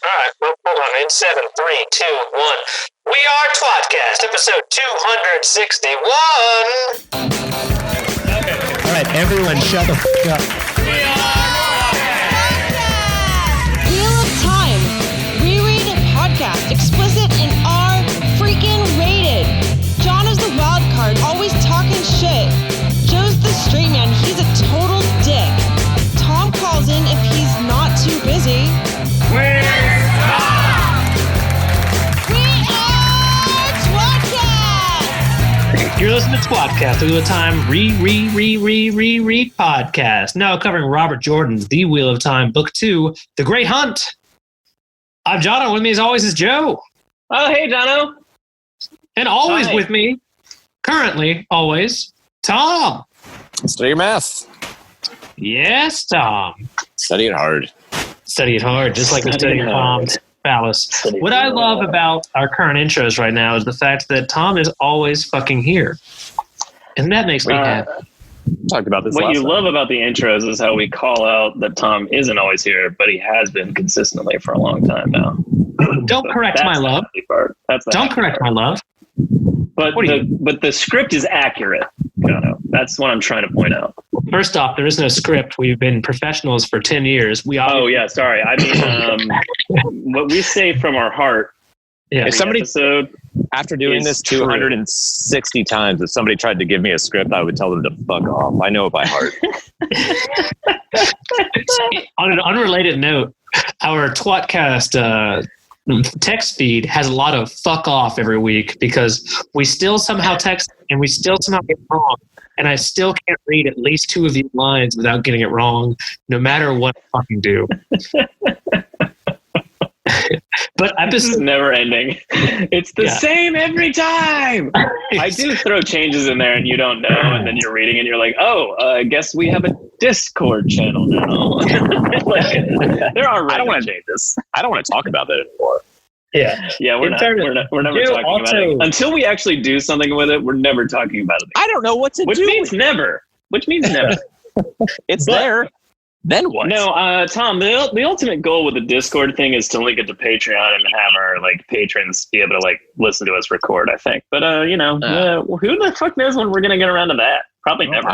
All right, well, hold on. In 7, 3, 2, 1. We are tWoTcast, episode 261. All right, everyone, shut the fuck up. We are Wheel of Time, reread podcast, explicit and R freaking rated. Jono's the wild card, always talking shit. Joe's the straight man, he's a total dick. Tom calls in if he's not too busy. We are tWoTcast! You're listening to tWoTcast, the Wheel of Time re podcast. Now covering Robert Jordan's The Wheel of Time, Book 2, The Great Hunt. I'm Jono. With me as always is Joe. Oh, hey, Jono. And always Hi. with me, currently, always, Tom. Study your math. Yes, Tom. Study it hard. Study it hard, just like we study Tom's phallus. What I love about our current intros right now is the fact that Tom is always fucking here. And that makes me happy. Talked about this What last you time. love about the intros is how we call out that Tom isn't always here, but he has been consistently for a long time now. Don't correct That's my the love. happy part. That's the Don't happy correct my love. But What do the script is accurate, Jono. That's what I'm trying to point out. First off, there is no script. We've been professionals for 10 years. Oh, yeah, sorry. I mean, what we say from our heart Yeah. If somebody, episode, after doing is this true. 260 times, if somebody tried to give me a script, I would tell them to fuck off. I know it by heart. On an unrelated note, our tWoTcast text feed has a lot of fuck off every week because we still somehow text and we still somehow get it wrong. And I still can't read at least 2 of these lines without getting it wrong, no matter what I fucking do. But I'm this is just never ending. It's the same every time. I do throw changes in there and you don't know, and then you're reading and you're like, oh, I guess we have a Discord channel now. Like, there are I don't want changes. I don't want to talk about that anymore. yeah. Yeah, we're never Dude, talking about also- it. Until we actually do something with it, we're never talking about it. I don't know what to Which do. means never. Which means never. It's But- there. Then what? No, Tom, the ultimate goal with the Discord thing is to link it to Patreon and have our patrons be able to listen to us record, I think. But who the fuck knows when we're gonna get around to that? Probably never.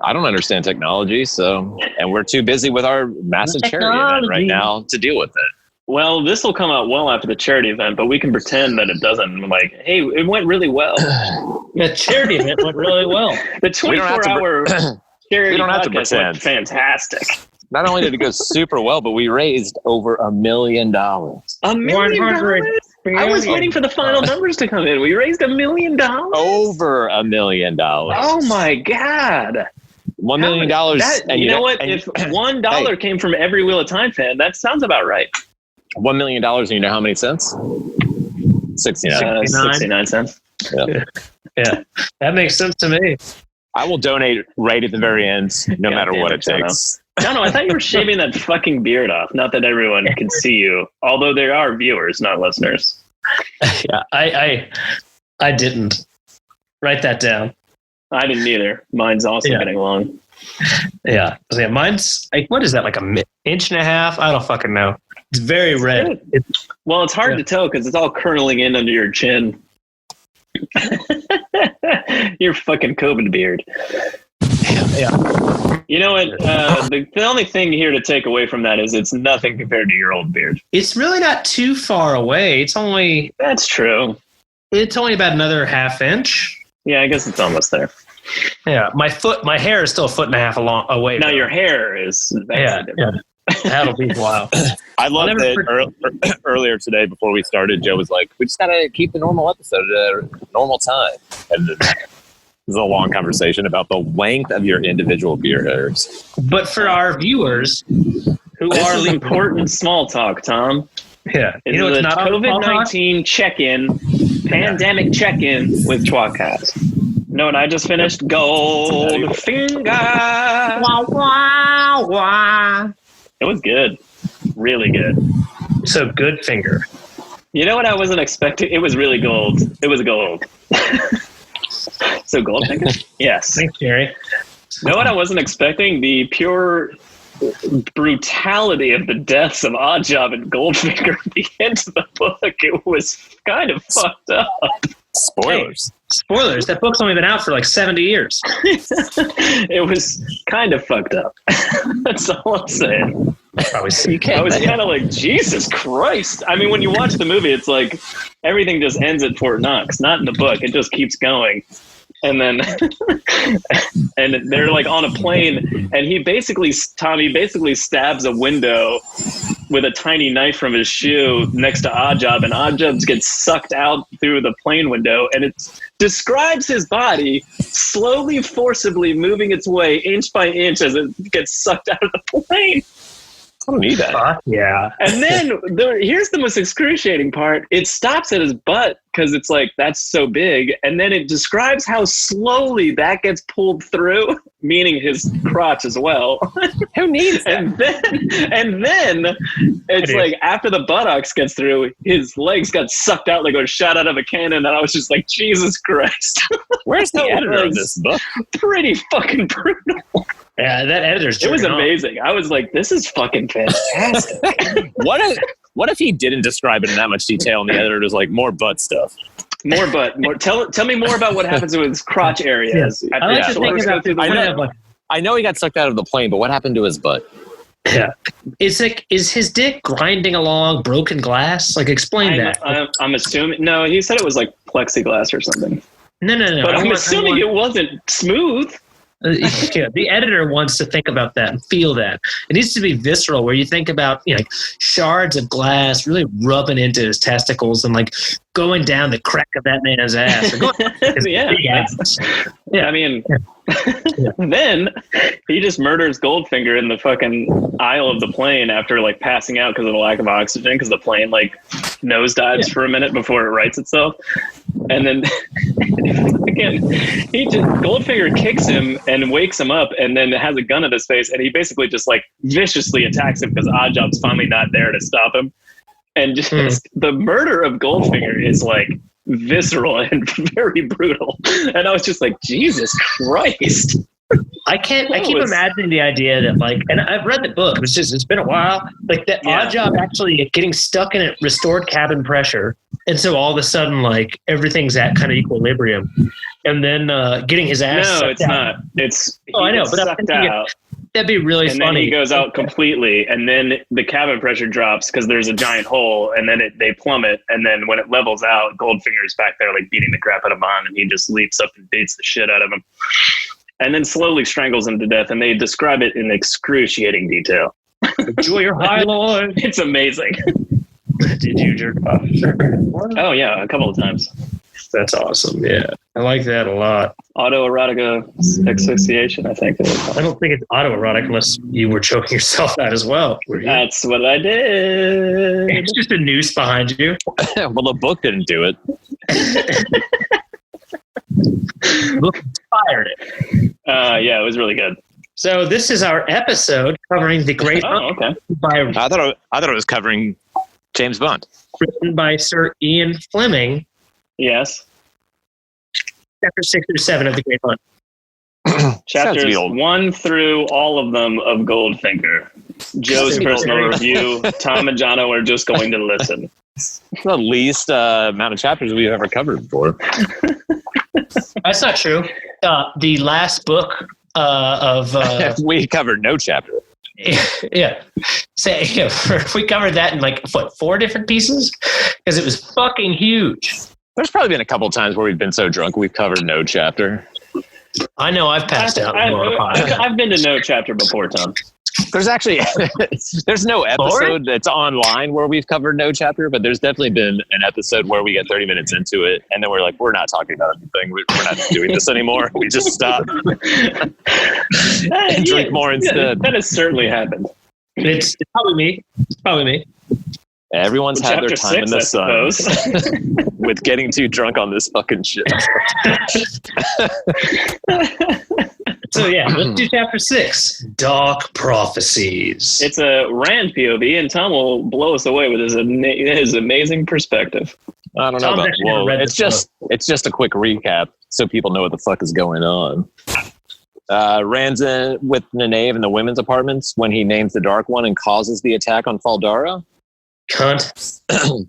I don't understand technology, and we're too busy with our massive charity event right now to deal with it. Well, this will come out well after the charity event, but we can pretend that it doesn't. Hey, it went really well. The charity event went really well. The 24-hour charity we don't have to podcast pretend. went fantastic. Not only did it go super well, but we raised over $1 million. $1 million? I was waiting for the final numbers to come in. We raised $1 million? Over $1 million. Oh my God. $1 million. You know what? If $1 came from every Wheel of Time fan, that sounds about right. $1 million, and you know how many cents? 69. 69 cents. Yeah. Yeah. That makes sense to me. I will donate right at the very end, no God matter damn what it, it takes. No, I thought you were shaving that fucking beard off. Not that everyone can see you, although there are viewers, not listeners. Yeah. I didn't. Write that down. I didn't either. Mine's also getting long. Yeah. Mine's what is that, like an inch and a half? I don't fucking know. It's very red. Well, it's hard to tell because it's all curling in under your chin. Your fucking COVID beard. Yeah. You know what? The only thing here to take away from that is it's nothing compared to your old beard. It's really not too far away. It's only That's true. about another half inch. Yeah, I guess it's almost there. Yeah. My hair is still a foot and a half away. Now though. your hair is. Yeah. That'll be wild. I love that earlier today before we started, Joe was like, we just got to keep the normal episode at a normal time. And it was a long conversation about the length of your individual beard hairs. But for our viewers who This are is important small talk, Tom. yeah, It's it's a not COVID-19 check-in, pandemic check-in with tWoTcast. You know what I just finished? Goldfinger. Wow, wow, wow. It was good. Really good. So good finger. You know what I wasn't expecting? It was really gold. It was gold. So Goldfinger? Yes. Thanks, Jerry. You know what I wasn't expecting? The pure brutality of the deaths of Oddjob and Goldfinger at the end of the book, it was kind of fucked up. Spoilers. Hey, spoilers. That book's only been out for like 70 years. It was kind of fucked up. That's all I'm saying. I was kind of like, Jesus Christ. I mean, when you watch the movie, it's like everything just ends at Fort Knox. Not in the book. It just keeps going. And then and they're like on a plane, and Tommy basically stabs a window with a tiny knife from his shoe next to Oddjob, and Oddjob gets sucked out through the plane window, and it describes his body slowly, forcibly moving its way inch by inch as it gets sucked out of the plane. I don't need that. Yeah. And then here's the most excruciating part. It stops at his butt because it's like, that's so big. And then it describes how slowly that gets pulled through, meaning his crotch as well. Who needs that? And then it's like after the buttocks gets through, his legs got sucked out like a shot out of a cannon. And I was just like, Jesus Christ. Where's the editor of this book? Pretty fucking brutal. Yeah, that editor's. It was amazing. I was like, "This is fucking fantastic." What if he didn't describe it in that much detail, and the editor was like, "More butt stuff." More butt. More. Tell me more about what happens with his crotch areas. I like to think about I know he got sucked out of the plane, but what happened to his butt? Yeah, it's like, is his dick grinding along broken glass? Like, explain that. I'm assuming. No, he said it was like plexiglass or something. No. But I'm assuming it wasn't smooth. Yeah, the editor wants to think about that and feel that. It needs to be visceral, where you think about, you know, like shards of glass really rubbing into his testicles and like going down the crack of that man's ass. Or going I mean, then he just murders Goldfinger in the fucking aisle of the plane after like passing out because of the lack of oxygen, because the plane like nosedives for a minute before it rights itself. And then again, Goldfinger kicks him and wakes him up, and then has a gun at his face, and he basically just like viciously attacks him because Oddjob's finally not there to stop him. And just the murder of Goldfinger is like visceral and very brutal. And I was just like, Jesus Christ. I keep imagining the idea that like, and I've read the book, it's been a while, like that Oddjob actually getting stuck in a restored cabin pressure. And so all of a sudden, like everything's at kind of equilibrium, and then getting his ass. No, it's not. I know, but I'm thinking that'd be really funny. And then he goes out completely, and then the cabin pressure drops because there's a giant hole, and then they plummet, and then when it levels out, Goldfinger's back there like beating the crap out of Bond, and he just leaps up and beats the shit out of him. And then slowly strangles him to death, and they describe it in excruciating detail. Enjoy your high lord. It's amazing. Did you jerk off? Oh, yeah, a couple of times. That's awesome, yeah. I like that a lot. Autoerotic asphyxiation, I think. I don't think it's autoerotic unless you were choking yourself out as well. That's what I did. It's just a noose behind you. Well, the book didn't do it. Book inspired it. Yeah, it was really good. So this is our episode covering the Great Hunt. Okay. I thought it was covering James Bond. Written by Sir Ian Fleming. Yes. Chapter 6 through 7 of the Great Hunt. Chapters 1 through all of them of Goldfinger. Joe's personal review. Tom and Jono are just going to listen. The least amount of chapters we've ever covered before. That's not true. The last book of... we covered no chapter. Yeah. We covered that in like, 4 different pieces? Because it was fucking huge. There's probably been a couple of times where we've been so drunk we've covered no chapter. I know I've passed out. I've been to no chapter before, Tom. There's actually there's no episode that's online where we've covered no chapter, but there's definitely been an episode where we get 30 minutes into it and then we're like, we're not talking about anything. We're not doing this anymore. We just stop and drink more instead. That has certainly happened. It's probably me. Everyone's had their time in the sun with getting too drunk on this fucking shit. So yeah, let's do chapter 6, Dark Prophecies. It's a Rand POV, and Tom will blow us away with his amazing perspective. I don't know about whoa. It's just a quick recap so people know what the fuck is going on. Rand's in with Nynaeve in the women's apartments when he names the Dark One and causes the attack on Faldara. Cunt.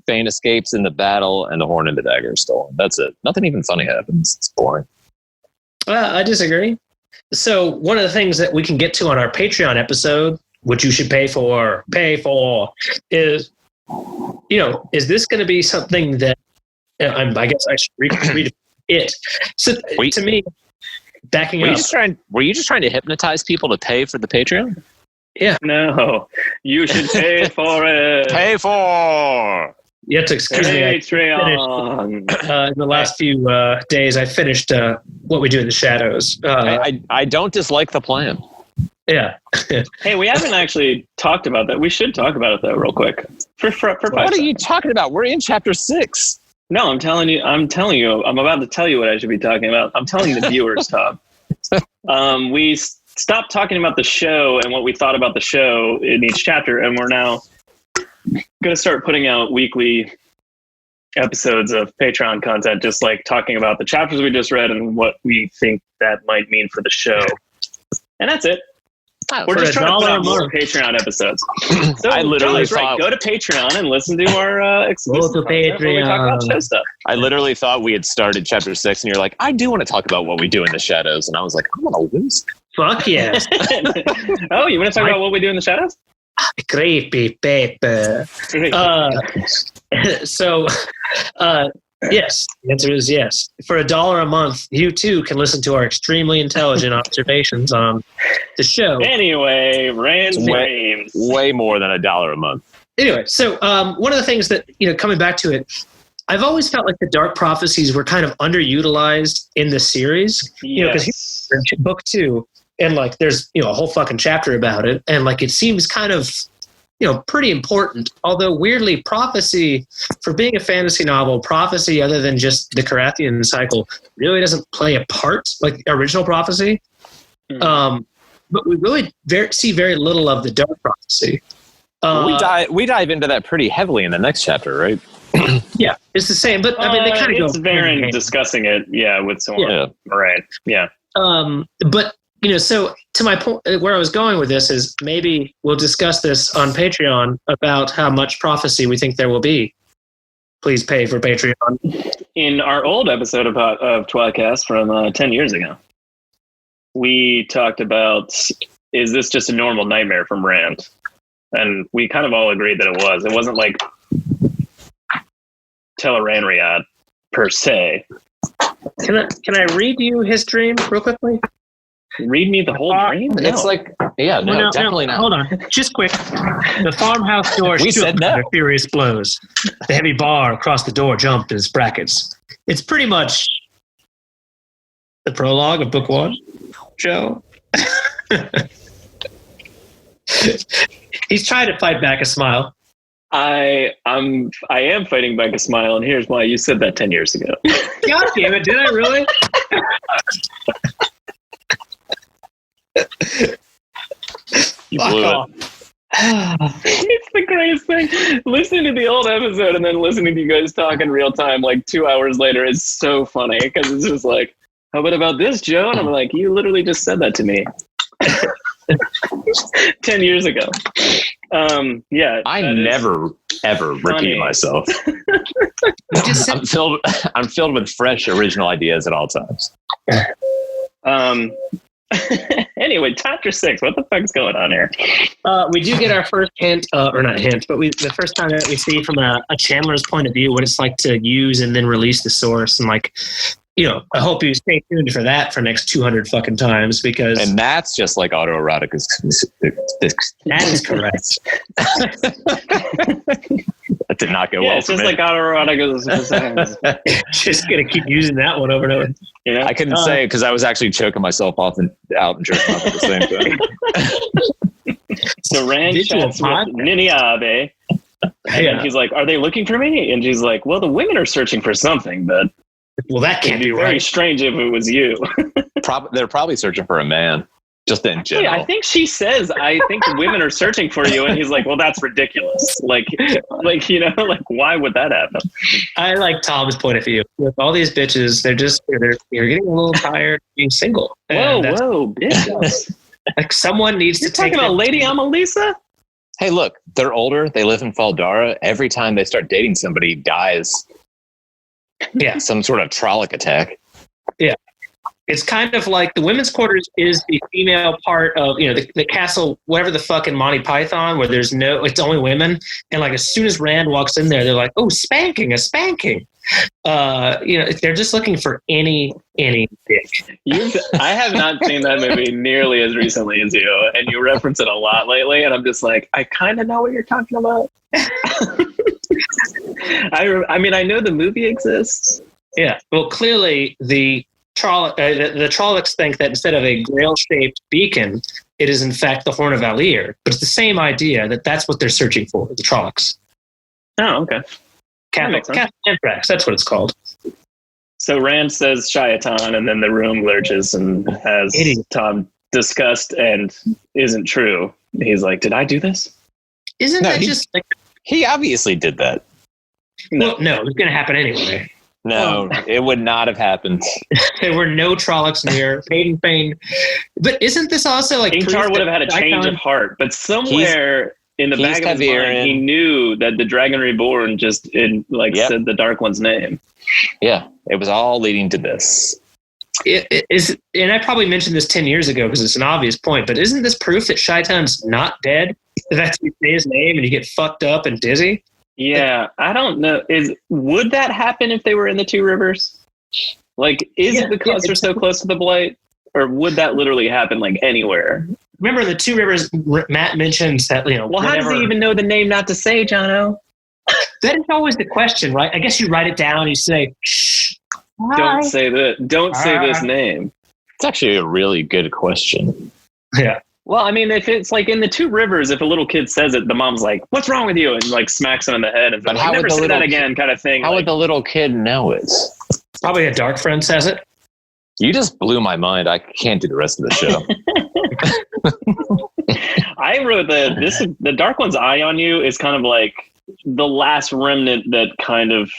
Fane escapes in the battle and the horn and the dagger are stolen. That's it. Nothing even funny happens. It's boring. I disagree. So one of the things that we can get to on our Patreon episode, which you should pay for, is, is this going to be something that I guess I should read it. So to me, backing up. Were you just trying to hypnotize people to pay for the Patreon? Yeah. No, you should pay for it. Pay for. You have to excuse me. Patreon. In the last few days, I finished What We Do in the Shadows. I don't dislike the plan. Yeah. Hey, we haven't actually talked about that. We should talk about it though, real quick. For 5 What are you talking about? We're in chapter 6. No, I'm telling you. I'm about to tell you what I should be talking about. I'm telling the viewers, Tom. We stopped talking about the show and what we thought about the show in each chapter, and we're now going to start putting out weekly episodes of Patreon content, just like talking about the chapters we just read and what we think that might mean for the show. And that's it. We're just trying to put out more Patreon episodes. So I literally thought, go to Patreon and listen to our exclusive content where we talk about show stuff. I literally thought we had started chapter 6, and you're like, I do want to talk about What We Do in the Shadows, and I was like, I'm gonna lose. Fuck yes. Oh, you want to talk about What We Do in the Shadows? Creepy paper. Yes, the answer is yes. For $1 a month, you too can listen to our extremely intelligent observations on the show. Anyway, Rand's names. Way more than $1 a month. Anyway, so one of the things that, coming back to it, I've always felt like the Dark Prophecies were kind of underutilized in the series. Because book 2, and there's a whole fucking chapter about it, and it seems kind of pretty important. Although weirdly, prophecy, for being a fantasy novel, prophecy other than just the Carathian cycle really doesn't play a part like original prophecy. But we really see very little of the Dark Prophecy. We dive into that pretty heavily in the next chapter, right? Yeah, it's the same, but I mean, they kind of go. It's Varen discussing it, with someone. Yeah. Right. Yeah. But so to my point, where I was going with this is maybe we'll discuss this on Patreon about how much prophecy we think there will be. Please pay for Patreon. In our old episode of tWoTcast from 10 years ago, we talked about, is this just a normal nightmare from Rand? And we kind of all agreed that it was. It wasn't like Tel'aran'rhiod per se. Can I read you his dream real quickly? Read me the whole dream? No. It's definitely not. Hold on, just quick. The farmhouse door We shook said no. under furious blows. The heavy bar across the door jumped in its brackets. It's pretty much the prologue of book 1, Joe. He's trying to fight back a smile. I am fighting back a smile, and here's why. You said that 10 years ago. God damn it, did I really? You Fuck blew off. It's the greatest thing. Listening to the old episode and then listening to you guys talk in real time 2 hours later is so funny, because it's just like, how about this, Joe? And I'm like, you literally just said that to me 10 years ago. I never ever repeat myself. I'm filled with fresh original ideas at all times. Anyway, chapter 6. What the fuck's going on here? We do get our first hint, or not hint, but the first time that we see from a Chandler's point of view what it's like to use and then release the source, and I hope you stay tuned for that for next 200 fucking times, because and that's just like autoerotic. that is correct. That did not go well. It's just like autoerotic. Just gonna keep using that one over and over. I couldn't say because I was actually choking myself off and out and jerking off at the same time. So Rand chats with Nynaeve, and he's like, "Are they looking for me?" And she's like, "Well, the women are searching for something, but that can't be very right. strange if it was you." They're probably searching for a man. Just in general. Yeah, I think she says, I think women are searching for you. And he's like, well, that's ridiculous. Like, why would that happen? I like Tom's point of view. With all these bitches, they're getting a little tired of being single. Whoa, bitches. Like someone needs You're to take talking about Lady Amalisa? Hey, look, they're older. They live in Faldara. Every time they start dating somebody, dies. Yeah. Some sort of trollic attack. Yeah. It's kind of like the women's quarters is the female part of, the castle, whatever the fuck in Monty Python, where it's only women. And like, as soon as Rand walks in there, they're like, oh, a spanking. They're just looking for any dick. I have not seen that movie nearly as recently as you, and you reference it a lot lately. And I'm just like, I kind of know what you're talking about. I mean, I know the movie exists. Yeah. Well, clearly the Trollocs think that instead of a grail-shaped beacon, it is in fact the Horn of Valir. But it's the same idea that's what they're searching for, the Trollocs. Oh, okay. Catholic Anthrax, that's what it's called. So Rand says Shaitan, and then the room lurches and has Tom discussed and isn't true. He's like, did I do this? Isn't that just like... He obviously did that. No, it was going to happen anyway. No, it would not have happened. There were no Trollocs near Hayden Fane. But isn't this also like... Ingtar would have had a change of heart, but somewhere in the back of his mind, he knew that the Dragon Reborn said the Dark One's name. Yeah, it was all leading to this. It is, and I probably mentioned this 10 years ago because it's an obvious point, but isn't this proof that Shaitan's not dead? That you say his name and you get fucked up and dizzy? Yeah, I don't know. Would that happen if they were in the Two Rivers? Like, is it because they're so close to the Blight? Or would that literally happen, like, anywhere? Remember in the Two Rivers, Matt mentions that, Well, how does he even know the name not to say, Jono? That is always the question, right? I guess you write it down, you say, shh. Don't say that. Don't say this name. It's actually a really good question. Yeah. Well, I mean, if it's like in the Two Rivers, if a little kid says it, the mom's like, "What's wrong with you?" and like smacks him in the head and but like, never say that again, kind of thing. How would the little kid know it? Probably a dark friend says it. You just blew my mind. I can't do the rest of the show. I wrote the Dark One's eye on you is kind of like the last remnant that kind of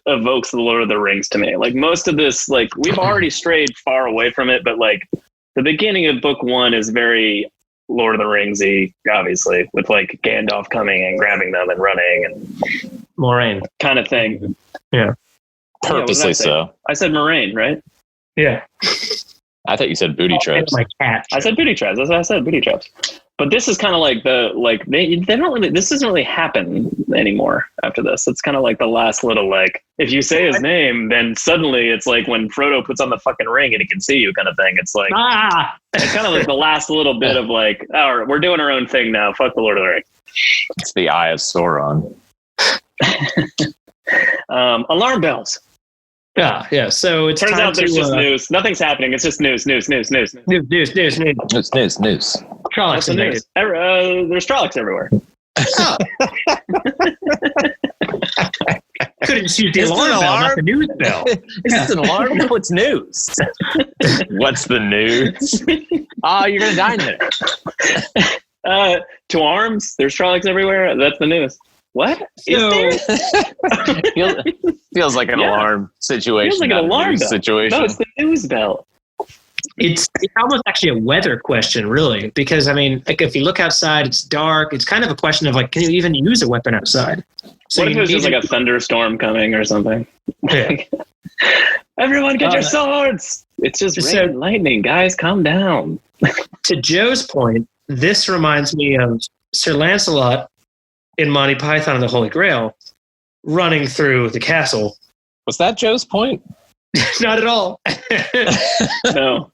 evokes the Lord of the Rings to me. Like most of this, like we've already strayed far away from it, but like the beginning of book one is very Lord of the Ringsy, obviously, with like Gandalf coming and grabbing them and running and Moraine kind of thing. Yeah. Purposely so. I said Moraine, right? Yeah. I thought you said booty traps. My cat. I said booty traps. That's what I said, booty traps. But this is kind of like they don't really, this doesn't really happen anymore after this. It's kind of like the last little, like, if you say his name, then suddenly it's like when Frodo puts on the fucking ring and he can see you kind of thing. It's like, it's kind of like the last little bit of like, oh, we're doing our own thing now. Fuck the Lord of the Rings. It's the Eye of Sauron. Alarm bells. Yeah. So it turns out there's just news. Nothing's happening. It's just news. News. Trollocs invaded. There's Trollocs everywhere. Oh. Couldn't just use the alarm bell, not the news bell. Is this an alarm? No, it's news. What's the news? Oh, you're gonna die in there. To arms. There's Trollocs everywhere. That's the news. What? Feels like an alarm situation. Feels like an alarm bell. Situation. No, it's the news bell. It's almost actually a weather question, really, because I mean, like if you look outside, it's dark. It's kind of a question of like, can you even use a weapon outside? So what if it was just like a thunderstorm coming or something? Yeah. Everyone, get your swords! It's just rain and lightning, guys. Calm down. To Joe's point, this reminds me of Sir Lancelot in Monty Python and the Holy Grail, running through the castle. Was that Joe's point? Not at all. No,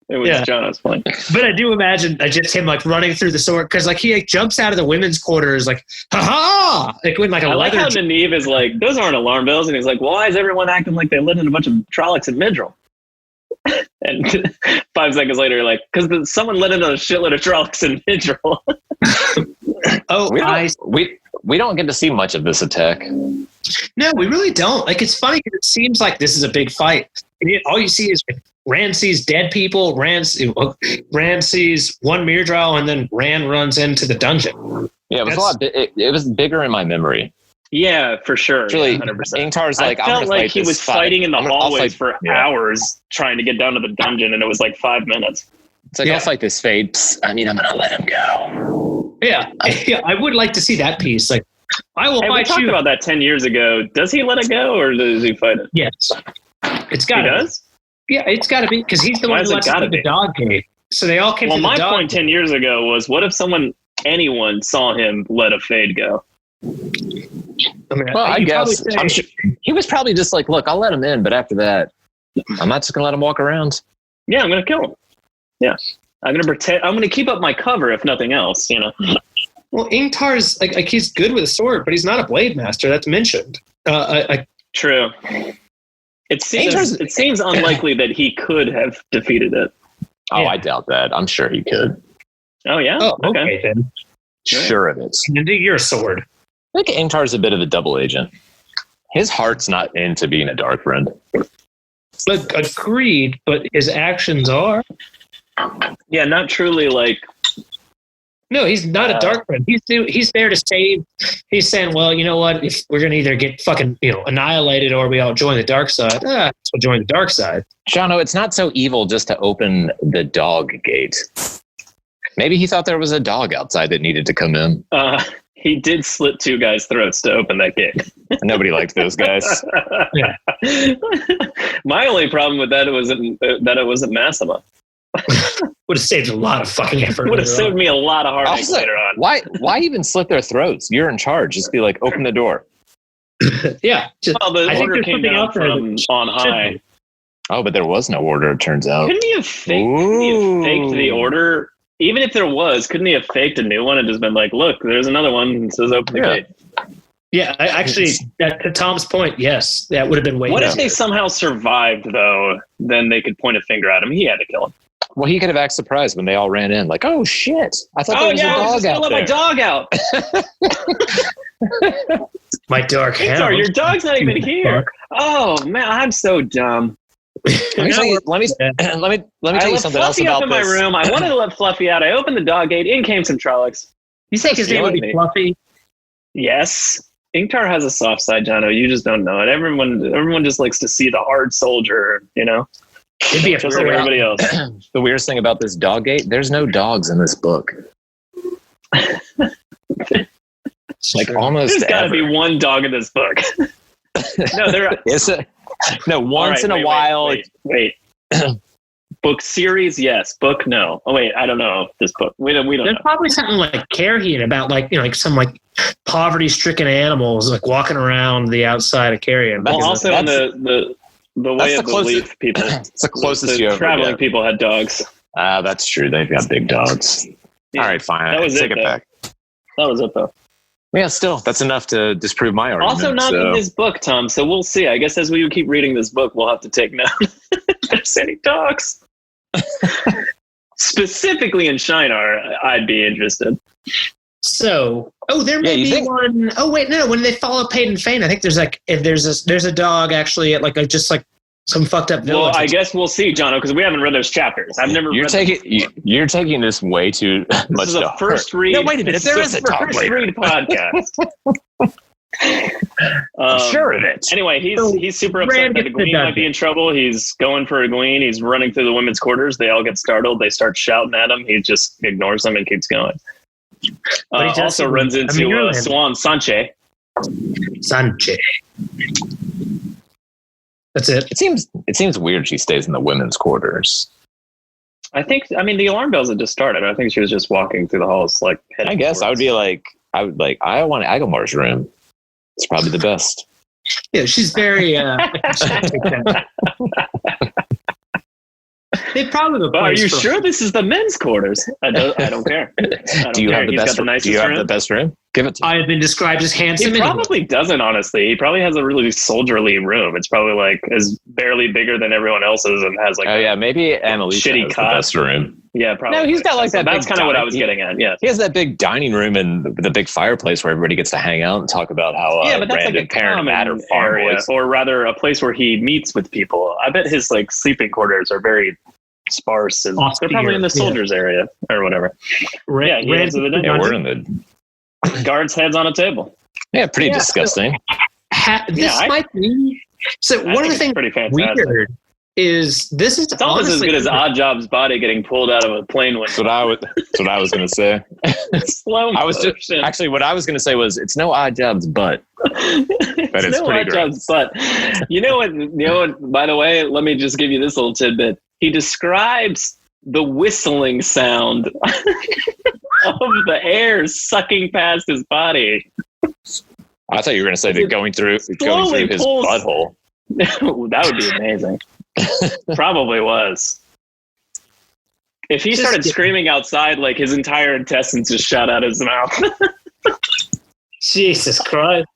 it was Jono's point. But I do imagine just him like running through the sword because like he like, jumps out of the women's quarters like ha ha like when like a I like leather. how Nynaeve is like, those aren't alarm bells, and he's like, well, why is everyone acting like they live in a bunch of Trollocs and Midril? And 5 seconds later, like, because someone let in a shitload of Trollocs and Midril. Oh, we don't get to see much of this attack. No, we really don't. Like, it's funny because it seems like this is a big fight. And yet all you see is Rand sees dead people. Rand sees one mirror trial, and then Rand runs into the dungeon. Yeah, it was it was bigger in my memory. Yeah, for sure. Actually, 100%. Ingtar's like, I felt like he was fighting in the hallways for yeah. hours trying to get down to the dungeon, and it was like 5 minutes. It's like, I'll fight this fade. Psst, I mean, I'm going to let him go. Yeah, I would like to see that piece. Like, I will we fight talked you. about that 10 years ago. Does he let it go, or does he fight it? Yes. It's got to. He does? Yeah, it's got to be, because he's the one who lets it the dog gate. So they all came to the dog. Well, my point 10 years ago was, what if anyone saw him let a fade go? I mean, well, I guess I'm sure he was probably just like, look, I'll let him in, but after that, I'm not just going to let him walk around. Yeah, I'm going to kill him. Yeah. I'm going to pretend. I'm going to keep up my cover, if nothing else, you know. Well, Ingtar's like he's good with a sword, but he's not a blade master. That's mentioned. True. It seems unlikely that he could have defeated it. Oh, yeah. I doubt that. I'm sure he could. Oh, yeah? Oh, okay then. Sure of it. Into your sword. I think Ingtar's a bit of a double agent. His heart's not into being a dark friend. But agreed, but his actions are. Yeah, not truly like. No, he's not a dark friend. He's there to save. He's saying, well, you know what? If we're gonna either get fucking annihilated or we all join the dark side, we'll join the dark side. Jono, it's not so evil just to open the dog gate. Maybe he thought there was a dog outside that needed to come in. He did slit 2 guys' throats to open that gate. Nobody liked those guys. Yeah. My only problem with that was that it wasn't Massima. Would have saved a lot of fucking effort. Would have saved me a lot of heartache later on. Why even slit their throats? You're in charge. Just be like, open the door. Yeah. The order came down from on high. Oh, but there was no order, it turns out. Couldn't he have faked the order? Even if there was, couldn't he have faked a new one and just been like, look, there's another one that says open the gate? Yeah, actually, to Tom's point, yes, that would have been way What better. if they somehow survived, though? Then they could point a finger at him. He had to kill him. Well, he could have acted surprised when they all ran in. Like, oh, shit. I thought there was a dog out let there. my dog out. My dark hound. Your dog's not even here. Oh, man, I'm so dumb. Let me tell you something else Fluffy about up in my room. I wanted to let Fluffy out. I opened the dog gate. In came some Trollocs. You think his name would be Fluffy? Yes. Ingtar has a soft side, Jono. You just don't know it. Everyone just likes to see the hard soldier, It'd be just like everybody else. The weirdest thing about this dog gate, there's no dogs in this book. Like almost there's got to be one dog in this book. No, there is it. No, once in a while. Wait. Book series, yes. Book, no. Oh wait, I don't know this book. We don't There's know. probably something like Carrion about some poverty-stricken animals like walking around the outside of Carrion. Well, also in the way of the leaf people. It's the closest you ever traveling get. people had dogs. That's true. They've got big dogs. Yeah. All right, fine. That was Take it back. That was it, though. Yeah, still, that's enough to disprove my argument. Also not in this book, Tom, so we'll see. I guess as we keep reading this book, we'll have to take note if there's any dogs. Specifically in Shinar, I'd be interested. So, there may be one. Oh wait, no. When they follow Payton Fane, I think there's a dog actually at some fucked up village. Well, I guess we'll see, Jono, because we haven't read those chapters. I've never. You're taking this way too much. This is a first read. No, wait a minute. There is a dog first read podcast. I'm sure of it. Anyway, he's super upset that a Gween might be in trouble. He's going for a Gween. He's running through the women's quarters. They all get startled. They start shouting at him. He just ignores them and keeps going. He also runs into Swan Sanche. That's it. It seems weird she stays in the women's quarters. The alarm bells had just started. I think she was just walking through the halls I guess I want Agomar's room. It's probably the best. Yeah, she's very they probably are you sure this is the men's quarters? I don't care. Do you have the best room? Give it to I have been described as handsome. He probably doesn't, honestly. He probably has a really soldierly room. It's probably like is barely bigger than everyone else's and has like maybe Annalisa shitty has the cot. best room. Yeah, probably. No, he's got like So that. that's big kind of what I dining- was getting at. Yeah. He has that big dining room and the big fireplace where everybody gets to hang out and talk about how Yeah, but that's Rand like a and Perrin Matter common farm area, boys. or rather a place where he meets with people. I bet his like sleeping quarters are very sparse, and they're probably in the soldiers area or whatever. Yeah, he has the Yeah, we're in the guards' heads on a table. pretty disgusting. This I- might be. So I one of think the it's things pretty fantastic. weird is this is It's almost as good as Oddjob's body getting pulled out of a plane That's window. what I was going to say. Slow motion. I was just actually what I was going to say was it's no Oddjob's butt. It's it's no pretty Oddjob's butt. You know what? By the way, let me just give you this little tidbit. He describes the whistling sound of the air sucking past his body. I thought you were going to say that going through his pulls- butthole. That would be amazing. Probably was. If he started screaming outside, like his entire intestines just shot out his mouth. Jesus Christ.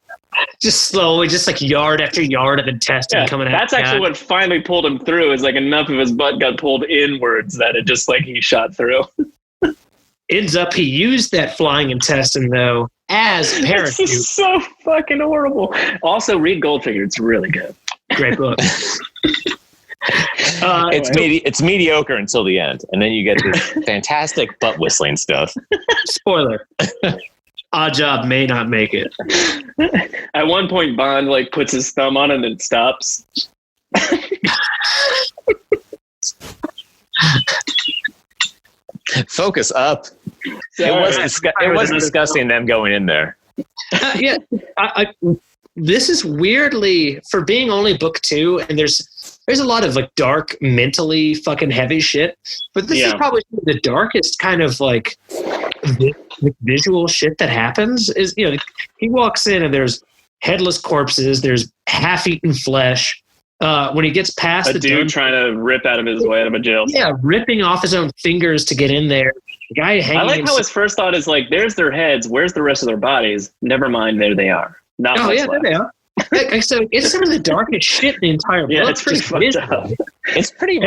Just slowly, just like yard after yard of intestine coming out. That's actually what finally pulled him through. Is like enough of his butt got pulled inwards that it just like he shot through. Ends up, he used that flying intestine though as This parachute. is so fucking horrible. Also, read Goldfinger. It's really good. Great book. It's mediocre until the end, and then you get this fantastic butt whistling stuff. Spoiler. Oddjob may not make it. At one point, Bond like puts his thumb on it and it stops. Focus up. It was disgusting them going in there. Yeah, this is weirdly for being only book 2, and there's a lot of like dark, mentally fucking heavy shit. But this is probably the darkest kind of like visual shit that happens. Is he walks in and there's headless corpses, there's half-eaten flesh. When he gets past a the dude trying to rip out of his way out of a jail cell. Yeah, ripping off his own fingers to get in there. The guy hanging. I like how his first thought is like, "There's their heads. Where's the rest of their bodies? Never mind, there they are." Not much there left. they are. So it's some of the darkest shit in the entire book. Yeah, it's pretty just fucked visually. up. It's pretty.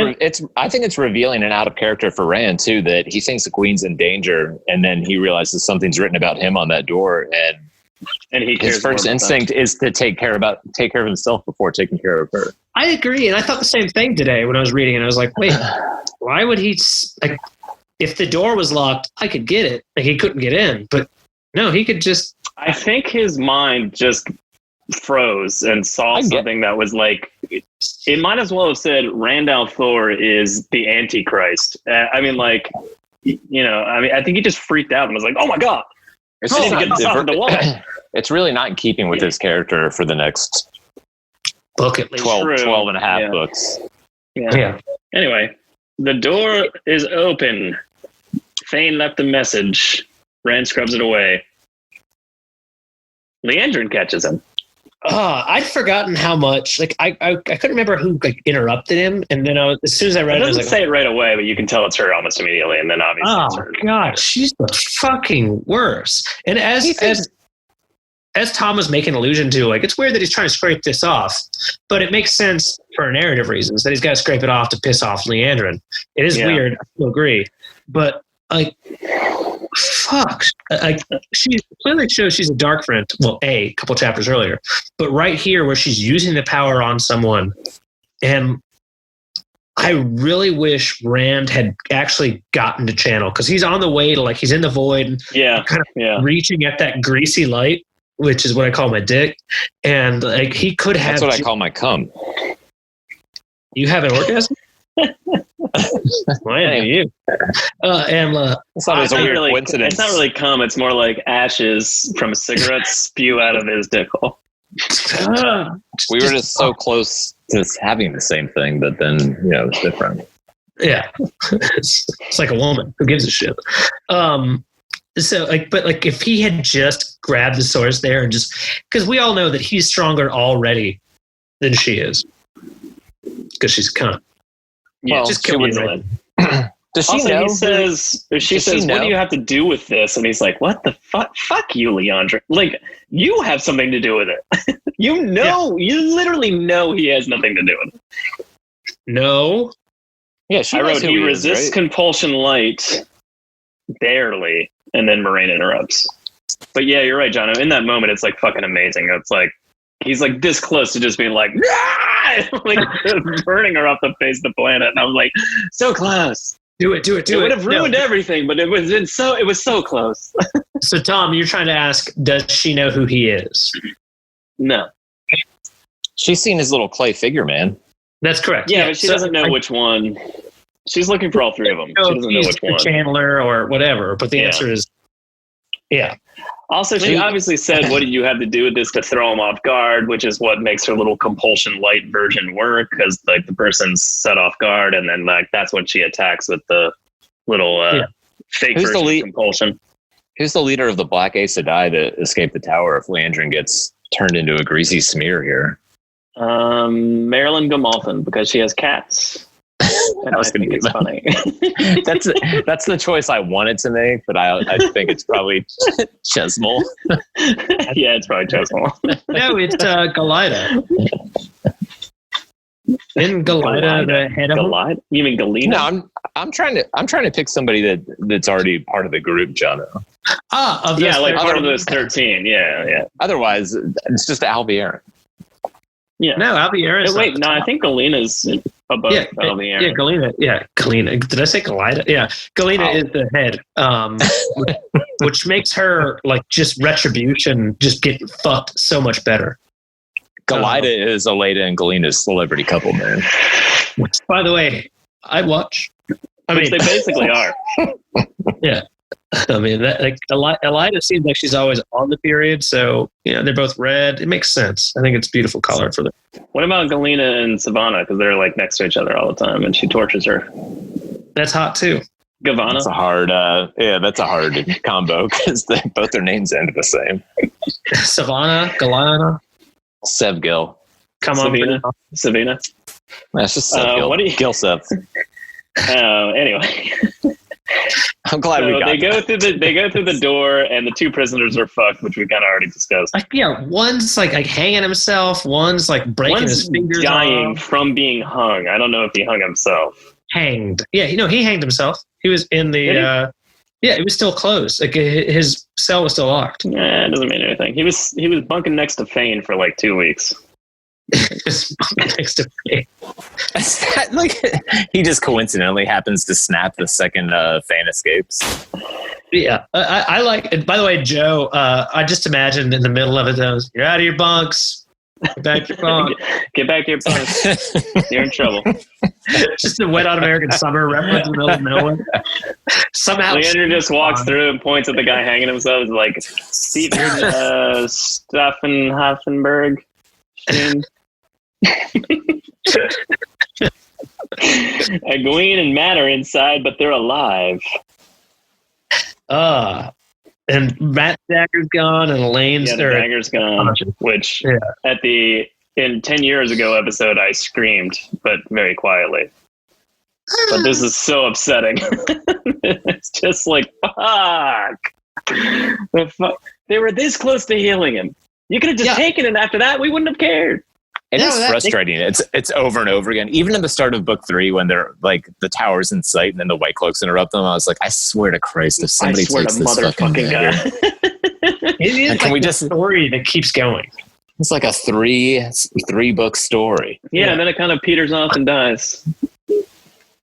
I think it's revealing and out of character for Rand too that he thinks the Queen's in danger, and then he realizes something's written about him on that door, and he cares his first more about instinct is to take care of himself before taking care of her. I agree, and I thought the same thing today when I was reading it. I was like, wait, why would he like? If the door was locked, I could get it. Like he couldn't get in, but no, he could just. I think his mind just froze and saw something that was like, it might as well have said Randall Thor is the Antichrist. I mean, like, I think he just freaked out and was like, oh my God. It's It's really not in keeping with his character for the next book at least 12 and a half books. Yeah. Anyway, the door is open. Thane left a message. Rand scrubs it away. Leandrin catches him. I'd forgotten how much. Like I couldn't remember who like interrupted him, and then as soon as I read it, I was like, say it right away, but you can tell it's her almost immediately, and then obviously it's her. God, she's the fucking worst. And as Tom was making allusion to, like, it's weird that he's trying to scrape this off, but it makes sense for narrative reasons that he's got to scrape it off to piss off Leandrin. It is weird, I still agree, but like, fuck, like she clearly shows she's a dark friend. Well, a couple chapters earlier, but right here where she's using the power on someone, and I really wish Rand had actually gotten to channel, because he's on the way to, like, he's in the void, and kind of reaching at that greasy light, which is what I call my dick, and like he could have. That's what I call my cum. You have an orgasm? Why are you? It's not a weird coincidence. It's not really cum. It's more like ashes from a cigarette spew out of his dick hole. We were just so close to having the same thing, but then it's different. Yeah, it's like a woman. Who gives a shit? So but if he had just grabbed the source there and just, because we all know that he's stronger already than she is, because she's a cunt. Yeah, just kill him. Does she Also, know? she says, what do you have to do with this? And he's like, what the fuck? Fuck you, Leandra. Like, you have something to do with it. You literally know he has nothing to do with it. No. Yeah, she I knows wrote, who he is, resists right? compulsion light, barely, and then Moraine interrupts. But yeah, you're right, Jono. In that moment, it's like fucking amazing. It's like, he's like this close to just being like, like burning her off the face of the planet. And I'm like, so close. Do it. It would have ruined everything, but it was so close. So, Tom, you're trying to ask, does she know who he is? No. She's seen his little clay figure, man. That's correct. Yeah, but she doesn't know which one. She's looking for all three of them. She doesn't know which one. Chandler or whatever, but the answer is, yeah. Also, she obviously said, what did you have to do with this to throw him off guard, which is what makes her little compulsion light version work, because like the person's set off guard, and then like that's when she attacks with the little fake version of compulsion. Who's the leader of the Black Aes Sedai that escaped the tower if Leandrin gets turned into a greasy smear here? Marilyn Gamalfin, because she has cats. And I think it's funny. that's the choice I wanted to make, but I think it's probably Chesmol. Yeah, it's probably Chesmol. No, it's Galida. Isn't Galida the head of Galida? You mean Galina? No, I'm trying to pick somebody that's already part of the group, Jono. Like part of those 13. Yeah. Otherwise, it's just Alviarin. Yeah. No, Alviarin. Wait, no, I think Galina's above Alviarin. Yeah, Galina. Yeah, Galina. Did I say Galida? Yeah, Galina is the head, which makes her like just retribution, just getting fucked so much better. Galida is Aleda and Galina's celebrity couple, man. Which, by the way, I'd watch. I mean, they basically are. Yeah. I mean, that, like Elida seems like she's always on the period, so they're both red. It makes sense. I think it's a beautiful color for them. What about Galina and Savannah? Because they're like next to each other all the time, and she tortures her. That's hot too. Gavanna. That's a hard. That's a hard combo because both their names end the same. Savannah, Galina, Sevgil. Come on, Savina. That's just Sevgil. What do you? Gilsev. Anyway. I'm glad we got. They go through the door, and the two prisoners are fucked, which we kind of already discussed. Like, one's like hanging himself, one's like breaking his fingers, dying off. From being hung. I don't know if he hung himself. Hanged. Yeah, he hanged himself. He was in the. It was still closed. Like his cell was still locked. Yeah, it doesn't mean anything. He was bunking next to Fane for like 2 weeks. Next to me. Like he just coincidentally happens to snap the second Fane escapes. Yeah, I like. And by the way, Joe, I just imagined in the middle of it, those you're out of your bunks. Get back to your bunk. Get back to your bunks. You're in trouble. Just a wet on American summer reference in the middle of nowhere. Somehow, Leander just walks through and points at the guy hanging himself. He's like, Steven Staffenhoffenberg. Egwene and Matt are inside, but they're alive. And Matt's dagger's gone, and Elaine's dagger's gone. Which in 10 years ago episode, I screamed, but very quietly. But this is so upsetting. It's just like fuck. They were this close to healing him. You could have just taken it after that. We wouldn't have cared. It is frustrating. It's over and over again. Even in the start of book 3, when they're like the tower's in sight and then the White Cloaks interrupt them, I was like, I swear to Christ, if somebody takes this fucking guy. It is like a story that keeps going. It's like a three book story. Yeah, and then it kind of peters off and dies.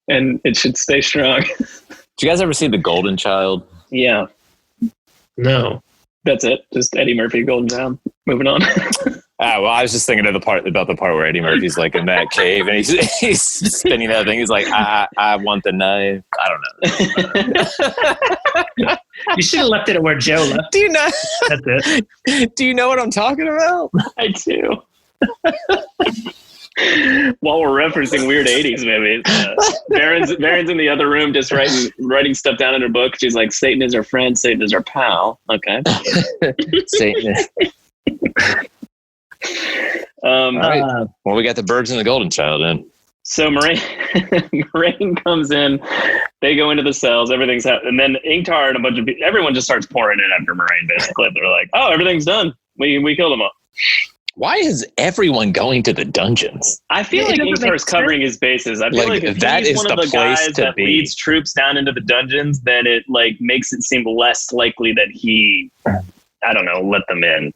And it should stay strong. Did you guys ever see The Golden Child? Yeah. No. That's it. Just Eddie Murphy, Golden Child. Moving on. Well, I was just thinking of the part where Eddie Murphy's like in that cave and he's spinning that thing. He's like, I want the knife. I don't know. You should have left it at where Joe left. Do you know? That's it. Do you know what I'm talking about? I do. While we're referencing weird 80s movies, Baron's in the other room just writing stuff down in her book. She's like, Satan is her friend, Satan is her pal. Okay. Satan is... All right. Well, we got the birds and the Golden Child in. So Moraine comes in They go into the cells. Everything's and then Ingtar and a bunch of people, everyone just starts pouring in after Moraine. Basically, they're like, "Oh, everything's done. We killed them all." Why is everyone going to the dungeons? I feel like Ingtar's covering his bases. I feel like if that he's is one of the the place guys to that be. leads troops down into the dungeons, then it like makes it seem less likely that he, I don't know, let them in.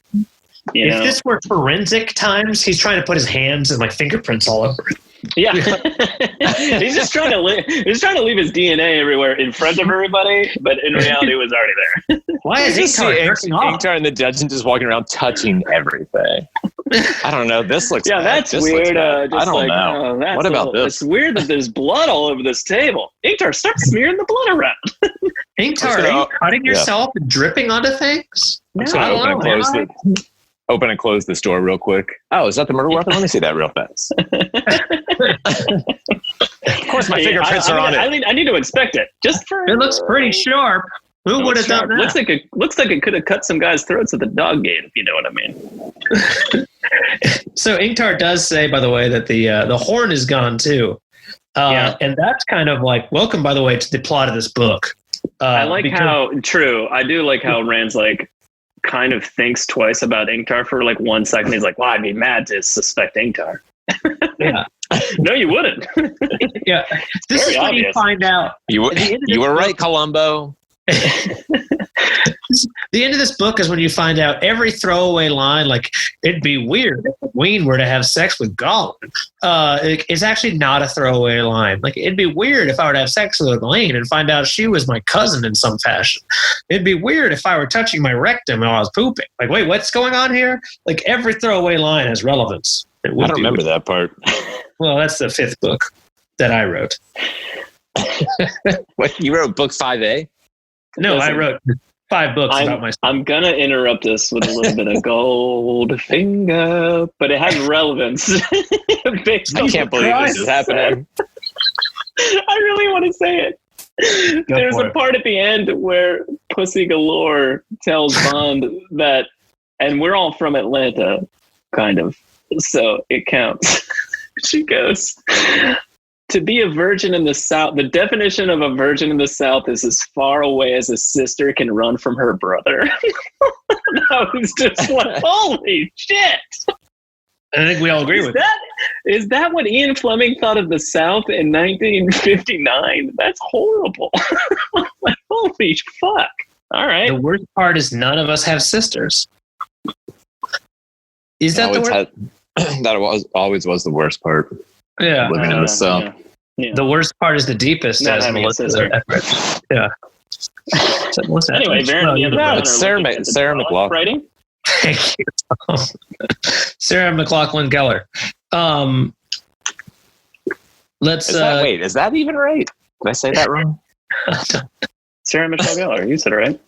You know? If this were forensic times, he's trying to put his hands and like fingerprints all over it. Yeah, he's just trying to leave his DNA everywhere in front of everybody, but in reality, it was already there. Why is Ingtar in the dungeon just walking around touching everything? I don't know. This looks yeah, bad. that's This weird. looks bad. I don't know. What about this? It's weird that there's blood all over this table. Ingtar, start smearing the blood around. Ingtar, are you cutting yourself and dripping onto things? I'm just gonna open and close this door real quick. Oh, is that the murder weapon? Let me see that real fast. Of course, my fingerprints are on it. I need to inspect it. Just for it looks pretty sharp. Who would have done that? Looks like it could have cut some guys' throats at the dog gate, if you know what I mean. So Ingtar does say, by the way, that the horn is gone too, and that's kind of like welcome, by the way, to the plot of this book. I like how I do like how Rand's like kind of thinks twice about Ingtar for like 1 second. He's like, well, I'd be mad to suspect Ingtar. Yeah. No, you wouldn't. Yeah. This is when you find out. You were right, Columbo. The end of this book is when you find out every throwaway line, like it'd be weird if Ween were to have sex with Gollum. It's actually not a throwaway line. Like it'd be weird if I were to have sex with Elaine and find out she was my cousin in some fashion. It'd be weird if I were touching my rectum while I was pooping. Like, wait, what's going on here? Like every throwaway line has relevance. I don't remember that part. Well, that's the 5th book that I wrote. What, you wrote book 5A? No, I wrote 5 books about myself. I'm going to interrupt this with a little bit of Goldfinger, but it has relevance. I can't believe this is happening. I really want to say it. There's a part at the end where Pussy Galore tells Bond that, and we're all from Atlanta, kind of, so it counts. She goes, to be a virgin in the South, the definition of a virgin in the South is as far away as a sister can run from her brother. I was just like, holy shit. I think we all agree with that. Is that what Ian Fleming thought of the South in 1959? That's horrible. Like, holy fuck. All right. The worst part is none of us have sisters. Is that the worst? That always was the worst part. Yeah. Living in the South. Yeah. The worst part is the deepest. Not as having Melissa a sister. Yeah. So Melissa Anyway, it's Sarah McLachlan. Writing? Thank you, Tom. Sarah McLachlan Gellar. Let's. Is that even right? Did I say that wrong? Sarah Michelle Gellar. You said it right.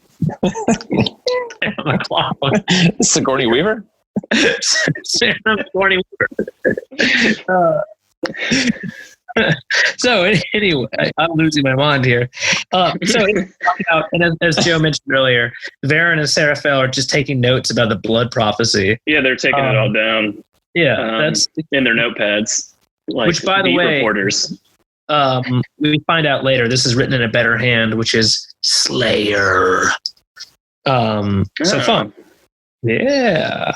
Sarah McLachlan. Sigourney Weaver? Sarah Sigourney Weaver. So anyway, I'm losing my mind here. And as Joe mentioned earlier, Varen and Seraphel are just taking notes about the blood prophecy. Yeah, they're taking it all down. Yeah, that's in their notepads. Like, which, by the way, reporters. We find out later this is written in a better hand, which is Slayer. So fun. Yeah.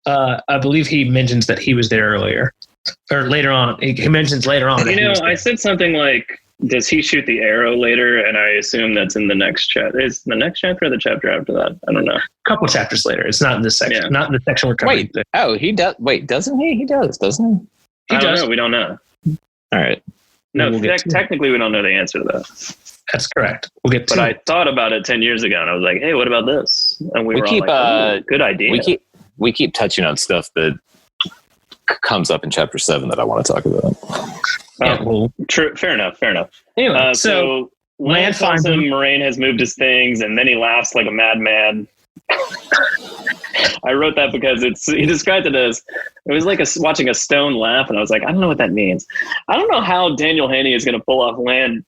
I believe he mentions that he was there earlier. Or later on. He mentions later on. I said something like, does he shoot the arrow later? And I assume that's in the next chapter. Is the next chapter or the chapter after that? I don't know. A couple chapters later. It's not in this section. Yeah. Not in the section we're covering. Wait. He does. Wait, doesn't he? He does, doesn't he? I don't know. We don't know. All right. No, technically we don't know the answer to that. That's correct. We'll get to But it. I thought about it 10 years ago, and I was like, hey, what about this? And we were keep, all like, good idea. We keep touching on stuff that comes up in chapter 7 that I want to talk about. Yeah, well, True. Fair enough. anyway, So Land finds him. Moraine has moved his things, and then he laughs like a madman. I wrote that because he described it as, it was like watching a stone laugh, and I was like, I don't know what that means. I don't know how Daniel Haney is going to pull off Land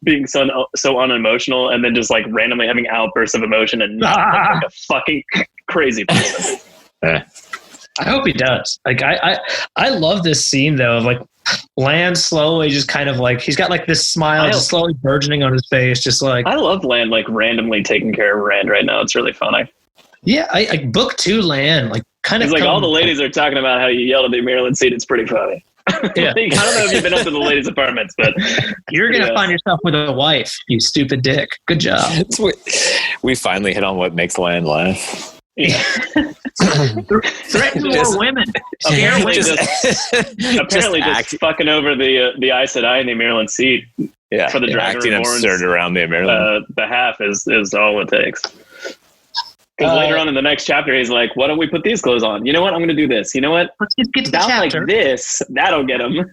being so unemotional and then just like randomly having outbursts of emotion and not look like a fucking crazy person. I hope he does. Like I love this scene though of like Land slowly just kind of like, he's got like this smile just slowly burgeoning on his face, just like. I love Land like randomly taking care of Rand right now. It's really funny. Yeah, I book 2 Land, like kind of. It's like all the ladies are talking about how you yelled at the Maryland seat. It's pretty funny. Yeah. I don't know if you've been up to the ladies' apartments, but you're going to find yourself with a wife, you stupid dick. Good job. We finally hit on what makes Land laugh. Yeah. Threaten more women. Apparently just fucking over the Aes Sedai in the Maryland seat. Yeah, for the Dragon acting absurd around the Maryland behalf is all it takes. Because later on in the next chapter, he's like, "Why don't we put these clothes on? You know what? I'm going to do this. You know what? Let's just get to the Down chapter. like this. That'll get him."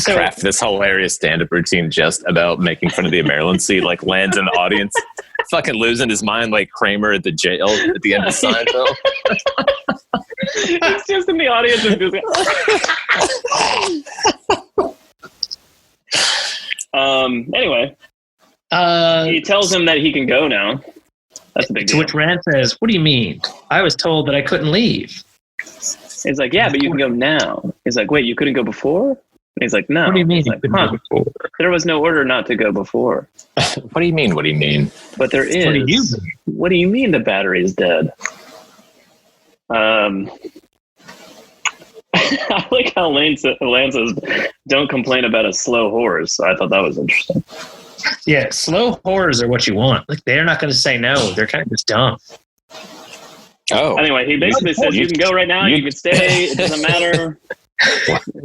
Craft this hilarious stand-up routine just about making fun of the Maryland seat, like lands in the audience, fucking losing his mind like Kramer at the jail at the end of Seinfeld. It's just in the audience and just anyway, he tells him that he can go now. That's a big deal. To which Rand says, "What do you mean? I was told that I couldn't leave." He's like, "Yeah, but you can go now." He's like, "Wait, you couldn't go before?" And he's like, "No." What do you mean? He's like, "Huh. There was no order not to go before." What do you mean? What do you mean? But there is. What do you mean the battery is dead? I like how Lance says, "Don't complain about a slow horse." I thought that was interesting. Yeah, slow horrors are what you want. Like, they're not going to say no. They're kind of just dumb. Oh. Anyway, he basically says, "You can go right now. You can stay. It doesn't matter.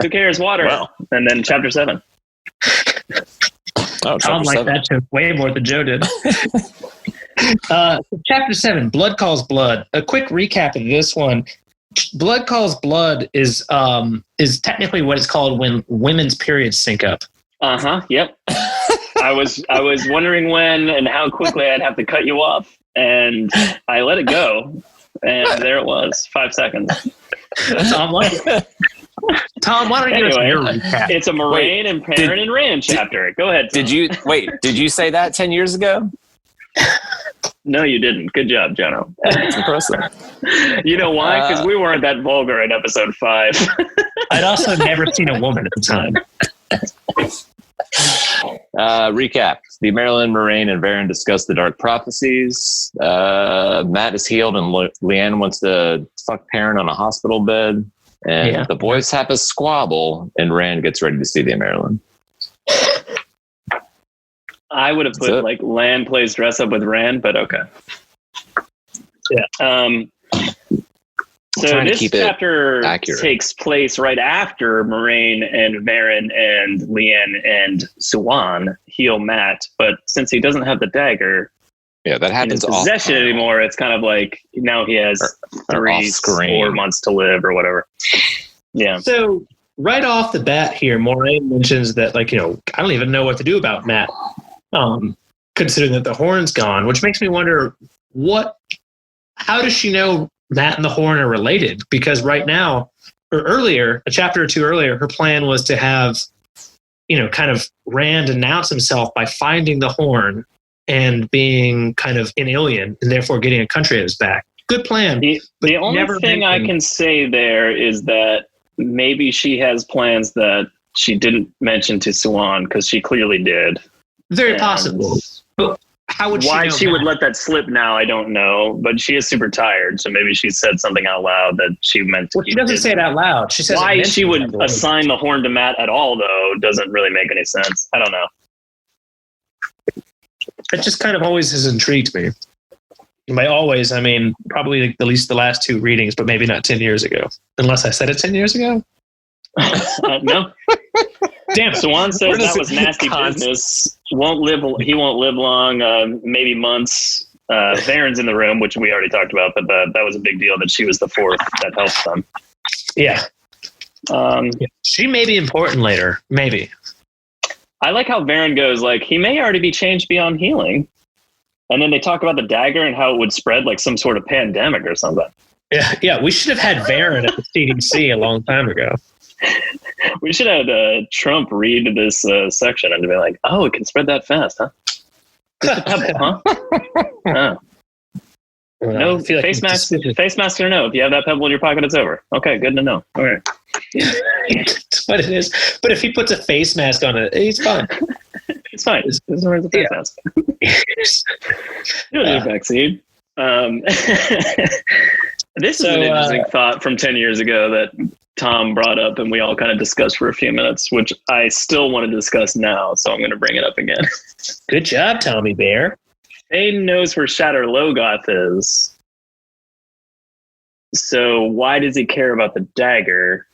Who cares? Water." Well. And then chapter 7. Oh, Tom liked that joke way more than Joe did. Chapter 7, Blood Calls Blood. A quick recap of this one. Blood Calls Blood is technically what it's called when women's periods sync up. Yep. I was wondering when and how quickly I'd have to cut you off, and I let it go, and there it was, 5 seconds. Tom, why don't you give us your recap? It's a Moraine and Perrin and Rand chapter. Go ahead, Tom. Did you say that 10 years ago? No, you didn't. Good job, Jono. That's impressive. You know why? Because we weren't that vulgar in episode 5. I'd also never seen a woman at the time. Recap. The Maryland, Moraine, and Varen discuss the dark prophecies. Matt is healed and Leanne wants to fuck Perrin on a hospital bed. And the boys have a squabble and Rand gets ready to see the Maryland. I would have put like Lan plays dress up with Rand, but okay. Yeah. So this chapter takes place right after Moraine and Varen and Leanne and Siwan heal Matt, but since he doesn't have the dagger, that happens in his possession anymore, it's kind of like now he has 4 months to live or whatever. Yeah. So right off the bat here, Moraine mentions that, like, I don't even know what to do about Matt, considering that the horn's gone, which makes me wonder how does she know Matt and the horn are related? Because right now, or earlier, a chapter or two earlier, her plan was to have, kind of Rand announce himself by finding the horn and being kind of an alien and therefore getting a country at his back. Good plan. The only thing I can say there is that maybe she has plans that she didn't mention to Siwan because she clearly did. Very possible. But how would she why know she would let that slip now, I don't know. But she is super tired, so maybe she said something out loud that she meant to. Well, she doesn't say it out loud. She says why she would assign the horn to Matt at all, though, doesn't really make any sense. I don't know. It just kind of always has intrigued me. And by always, I mean probably like at least the last 2 readings, but maybe not 10 years ago. Unless I said it 10 years ago? No. Damn it. Siwan says that was nasty business. He won't live long, maybe months. Varen's in the room, which we already talked about, but that was a big deal that she was the 4th that helped them. Yeah. She may be important later. Maybe. I like how Varen goes, like, he may already be changed beyond healing. And then they talk about the dagger and how it would spread like some sort of pandemic or something. Yeah. We should have had Varen at the CDC a long time ago. We should have Trump read this section and be like, oh, it can spread that fast, huh? Just a pebble, huh? No, face mask or no. If you have that pebble in your pocket, it's over. Okay, good to know. All right. That's what it is. But if he puts a face mask on it, he's fine. It's fine. It's wears a face mask. You don't need a vaccine. This is an interesting thought from 10 years ago that Tom brought up and we all kind of discussed for a few minutes, which I still want to discuss now, so I'm going to bring it up again. Good job, Tommy Bear. Thane knows where Shatter Logoth is. So why does he care about the dagger?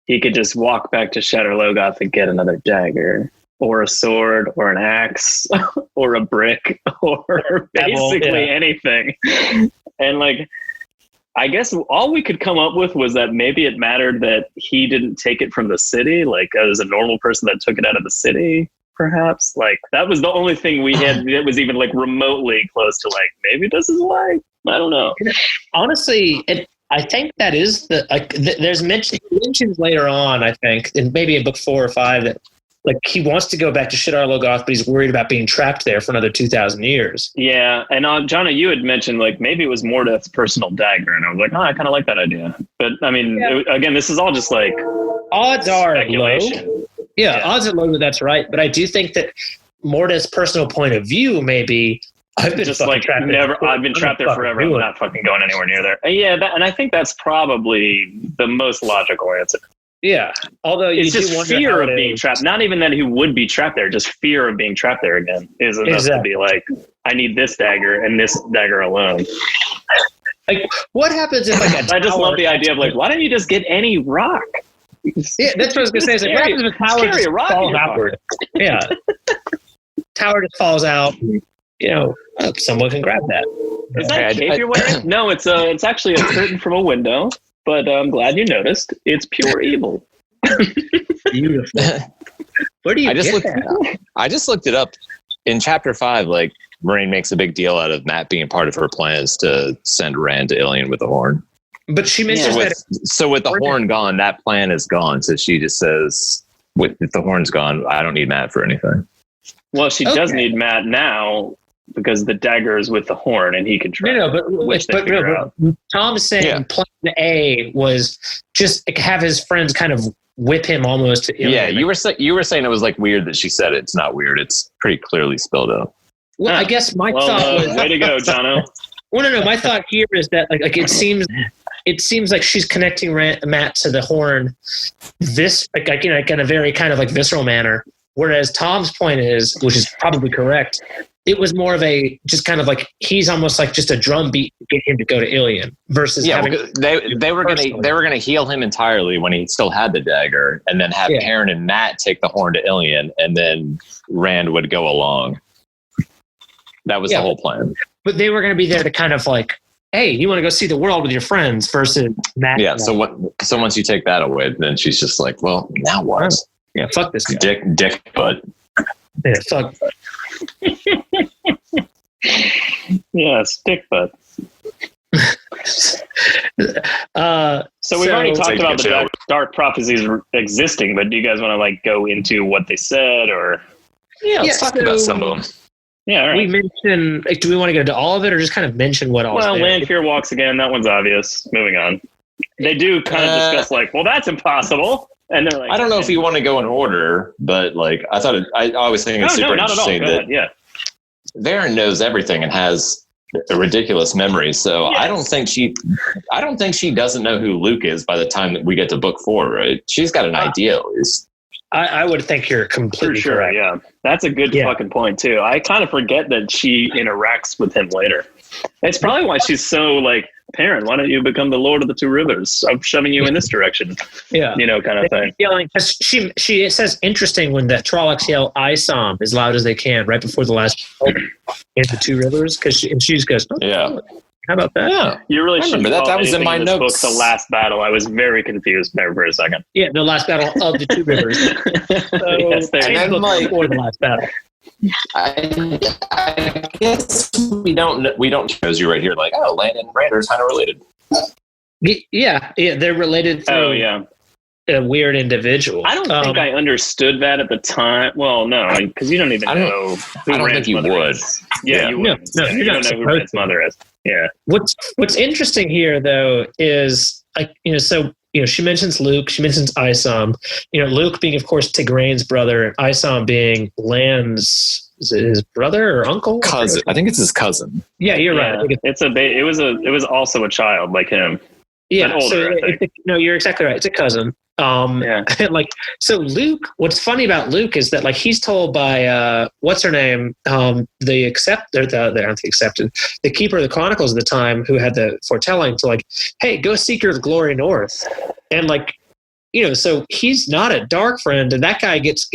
He could just walk back to Shatter Logoth and get another dagger. Or a sword, or an axe, or a brick, or basically anything. And like, I guess all we could come up with was that maybe it mattered that he didn't take it from the city, like as a normal person that took it out of the city, perhaps. Like that was the only thing we had that was even like remotely close to like, maybe this is why. I don't know. Honestly, I think that is there's mentions later on, I think, and maybe in book 4 or 5 that like he wants to go back to Shatter Logoth, but he's worried about being trapped there for another 2,000 years. Yeah, and Jono, you had mentioned like maybe it was Mordeth's personal dagger, and I was like, I kind of like that idea. But I mean, again, this is all just like odds are low. Yeah, odds are low that that's right. But I do think that Mordeth's personal point of view may be, I've been just like trapped never. I've been trapped there forever. I'm not fucking going anywhere near there. And yeah, and I think that's probably the most logical answer. Yeah, although it's just fear of being trapped. Not even that he would be trapped there, just fear of being trapped there again is enough to be like, I need this dagger and this dagger alone. Like, what happens if like I just love the idea of like, why don't you just get any rock? Yeah, that's what I was gonna say. It's like, what happens if a tower just falls outward? Yeah, tower just falls out. You know, someone can grab that. Is that a cape you're wearing? No, it's actually a curtain from a window. But I'm glad you noticed. It's pure evil. Beautiful. Where do you get that? I just looked it up. In chapter 5, like, Moraine makes a big deal out of Matt being part of her plans to send Rand to Ilion with the horn. But she mentions that. So with the horn gone, that plan is gone. So she just says, if the horn's gone, I don't need Matt for anything. Well, she does need Matt now because the dagger is with the horn and he can try. But Tom is saying plan A was just have his friends kind of whip him almost to Ilion. Yeah, you were saying it was like weird that she said it. It's not weird. It's pretty clearly spelled out. Well, I guess my thought was way to go, Jono. Well, no. My thought here is that like it seems like she's connecting Matt to the horn. This in a very kind of like visceral manner. Whereas Tom's point is, which is probably correct, it was more of a just kind of like he's almost like just a drum beat to get him to go to Ilion versus they were gonna heal him entirely when he still had the dagger, and then have Perrin and Matt take the horn to Ilion, and then Rand would go along. That was the whole plan. But they were going to be there to kind of like, hey, you want to go see the world with your friends versus Matt. Yeah. So once you take that away, then she's just like, well, now what? Yeah, fuck this guy. Dick butt. Yeah, fuck. Yeah, stick butt. So we've already talked about the dark prophecies existing, but do you guys want to like go into what they said, or? Yeah, let's talk about some of them. Yeah, all right. We mentioned. Like, do we want to go to all of it, or just kind of mention what all? Well, Lanfear walks again. That one's obvious. Moving on. They do kind of discuss like, well, that's impossible. And they're like, I don't know if you want to go in order, but like I thought, I always think it's super interesting that Varen knows everything and has a ridiculous memory. So I don't think she doesn't know who Luke is by the time that we get to book 4, right? She's got an idea at least. I would think you're completely correct. Yeah, that's a good fucking point too. I kind of forget that she interacts with him later. It's probably why she's so like, Perrin, why don't you become the Lord of the Two Rivers? I'm shoving you in this direction. Yeah, kind of thing. She says interesting when the Trollocs yell "Isom" as loud as they can right before the last in the Two Rivers, because she just goes, how about that? Yeah, you really should remember that. That was in my notes. Book, the last battle. I was very confused there for a second. Yeah, the last battle of the Two Rivers. And like before the last battle. I guess we don't shows you right here like, oh, Lan and Rand are kind of related. Yeah, they're related through a weird individual. I don't think I understood that at the time. Well, no, because you don't even know who I don't Rand's think you mother would. is. Yeah, you would. No, you don't know who Rand's mother is. Yeah. What's interesting here though is so she mentions Luke, she mentions Isom. Luke being, of course, Tigraine's brother, and Isom being Lan's, is it his brother or uncle? Cousin. I think it's his cousin. Yeah, you're right. I think it was also a child like him. Yeah, older, no, you're exactly right. It's a cousin. So Luke, what's funny about Luke is that he's told by what's her name, the keeper of the Chronicles at the time, who had the foretelling to hey, go seek your glory north, and so he's not a dark friend, and that guy gets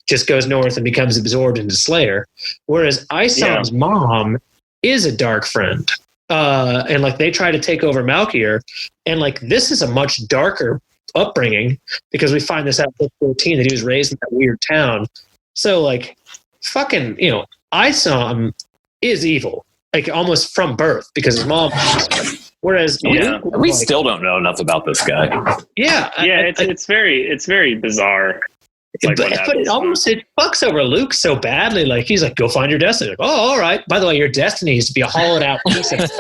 just goes north and becomes absorbed into Slayer, whereas Isom's mom is a dark friend, and they try to take over Malkier, and this is a much darker upbringing, because we find this out in 14 that he was raised in that weird town. So fucking Isom is evil, almost from birth, because his mom. Whereas we still don't know enough about this guy. It's very bizarre. But it fucks over Luke so badly. He's go find your destiny. Oh, all right. By the way, your destiny is to be a hollowed out piece of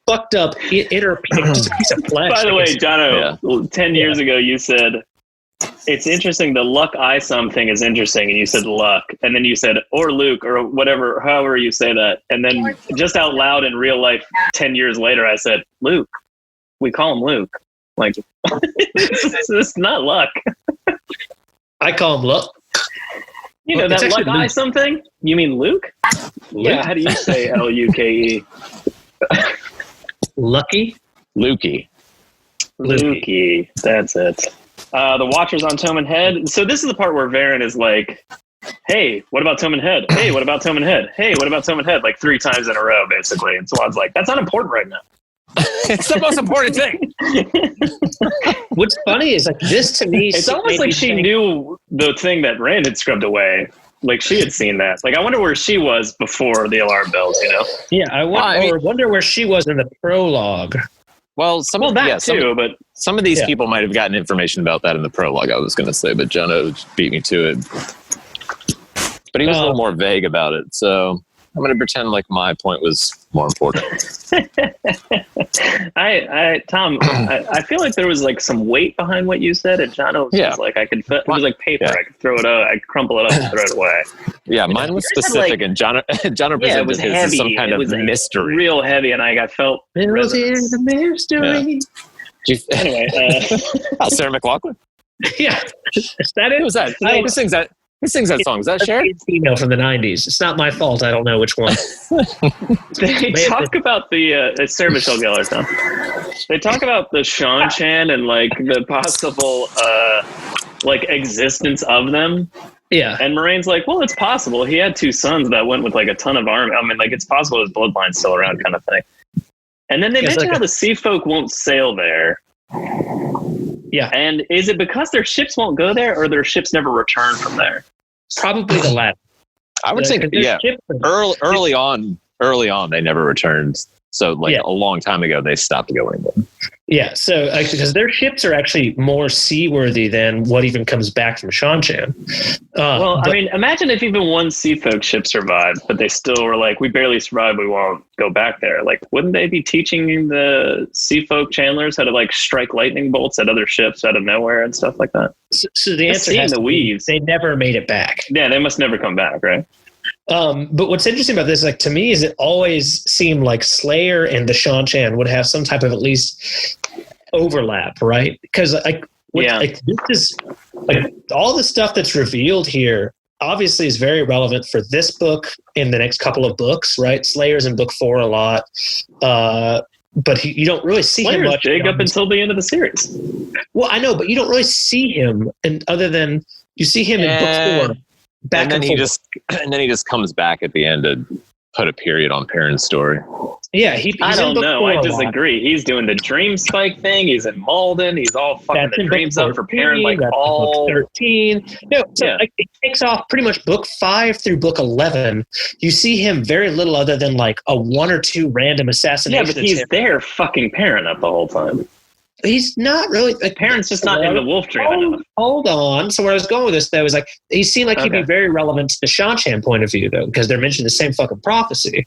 fucked up inner just a piece of flesh. By the way, Jono, 10 years ago you said it's interesting. The Luck Isom thing is interesting, and you said Luck, and then you said or Luke or whatever, however you say that, and then just out loud in real life 10 years later I said Luke. We call him Luke. It's not Luck. I call him Luck. That Luck Isom thing? You mean Luke? Yeah. How do you say Luke? Lucky? Lukey. That's it. The Watchers on Tome and Head. So this is the part where Varen is hey, what about Tome and Head? Hey, what about Tome and Head? Hey, what about Tome and Head? 3 times in a row, basically. And Swan's that's not important right now. It's the most important thing. What's funny is this to me. It's almost like she knew the thing that Rand had scrubbed away. She had seen that. I wonder where she was before the alarm bells. Yeah, I wonder where she was in the prologue. Well, some of these people might have gotten information about that in the prologue. I was going to say, but Jono beat me to it. But he was a little more vague about it, so I'm going to pretend my point was more important. Tom, I feel like there was some weight behind what you said, and Jono was just I could fit. It was like paper. I could throw it out. I could crumple it up and throw it away. Yeah, mine was specific, and Jono presented his as some kind of mystery, real heavy, and I felt the mystery. Yeah. Anyway, Sarah McLachlan. Yeah, is that it? Who was that? Who sings that song? Is that Cher? Female from the 90s. It's not my fault. I don't know which one. They talk about it's Sarah Michelle Gellar, Tom. They talk about the Sean Chan and the possible existence of them. Yeah. And Moraine's well, it's possible. He had 2 sons that went with a ton of army. I mean, it's possible his bloodline's still around, kind of thing. And then they mention how the sea folk won't sail there. Yeah. And is it because their ships won't go there, or their ships never return from there? Probably the latter. I would think, early on, they never returned. So, a long time ago, they stopped going there. Yeah, so because their ships are actually more seaworthy than what even comes back from Shanchan. I mean, imagine if even one sea folk ship survived, but they still were we barely survived, we won't go back there. Wouldn't they be teaching the sea folk chandlers how to strike lightning bolts at other ships out of nowhere and stuff like that? So the answer has to be they never made it back. Yeah, they must never come back, right? But what's interesting about this, to me, is it always seemed like Slayer and the Shanchan would have some type of at least overlap, right? Because this is all the stuff that's revealed here obviously is very relevant for this book in the next couple of books, right? Slayer's in book 4 a lot, but you don't really see him much. Big up until the end of the series. Well, I know, but you don't really see him, and other than you see him in book 4. And then he just comes back at the end to put a period on Perrin's story. Yeah, I don't know. I disagree. He's doing the dream spike thing. He's in Malden. He's all fucking the dreams up for Perrin. All 13. No, so it takes off pretty much book 5 through book 11. You see him very little other than a 1 or 2 random assassinations. Yeah, but he's there fucking Perrin up the whole time. He's not really Perrin's just not in the wolf dream enough. Hold on. So where I was going with this, though, is he seemed like he'd be very relevant to the Shanchan point of view, though, because they're mentioning the same fucking prophecy.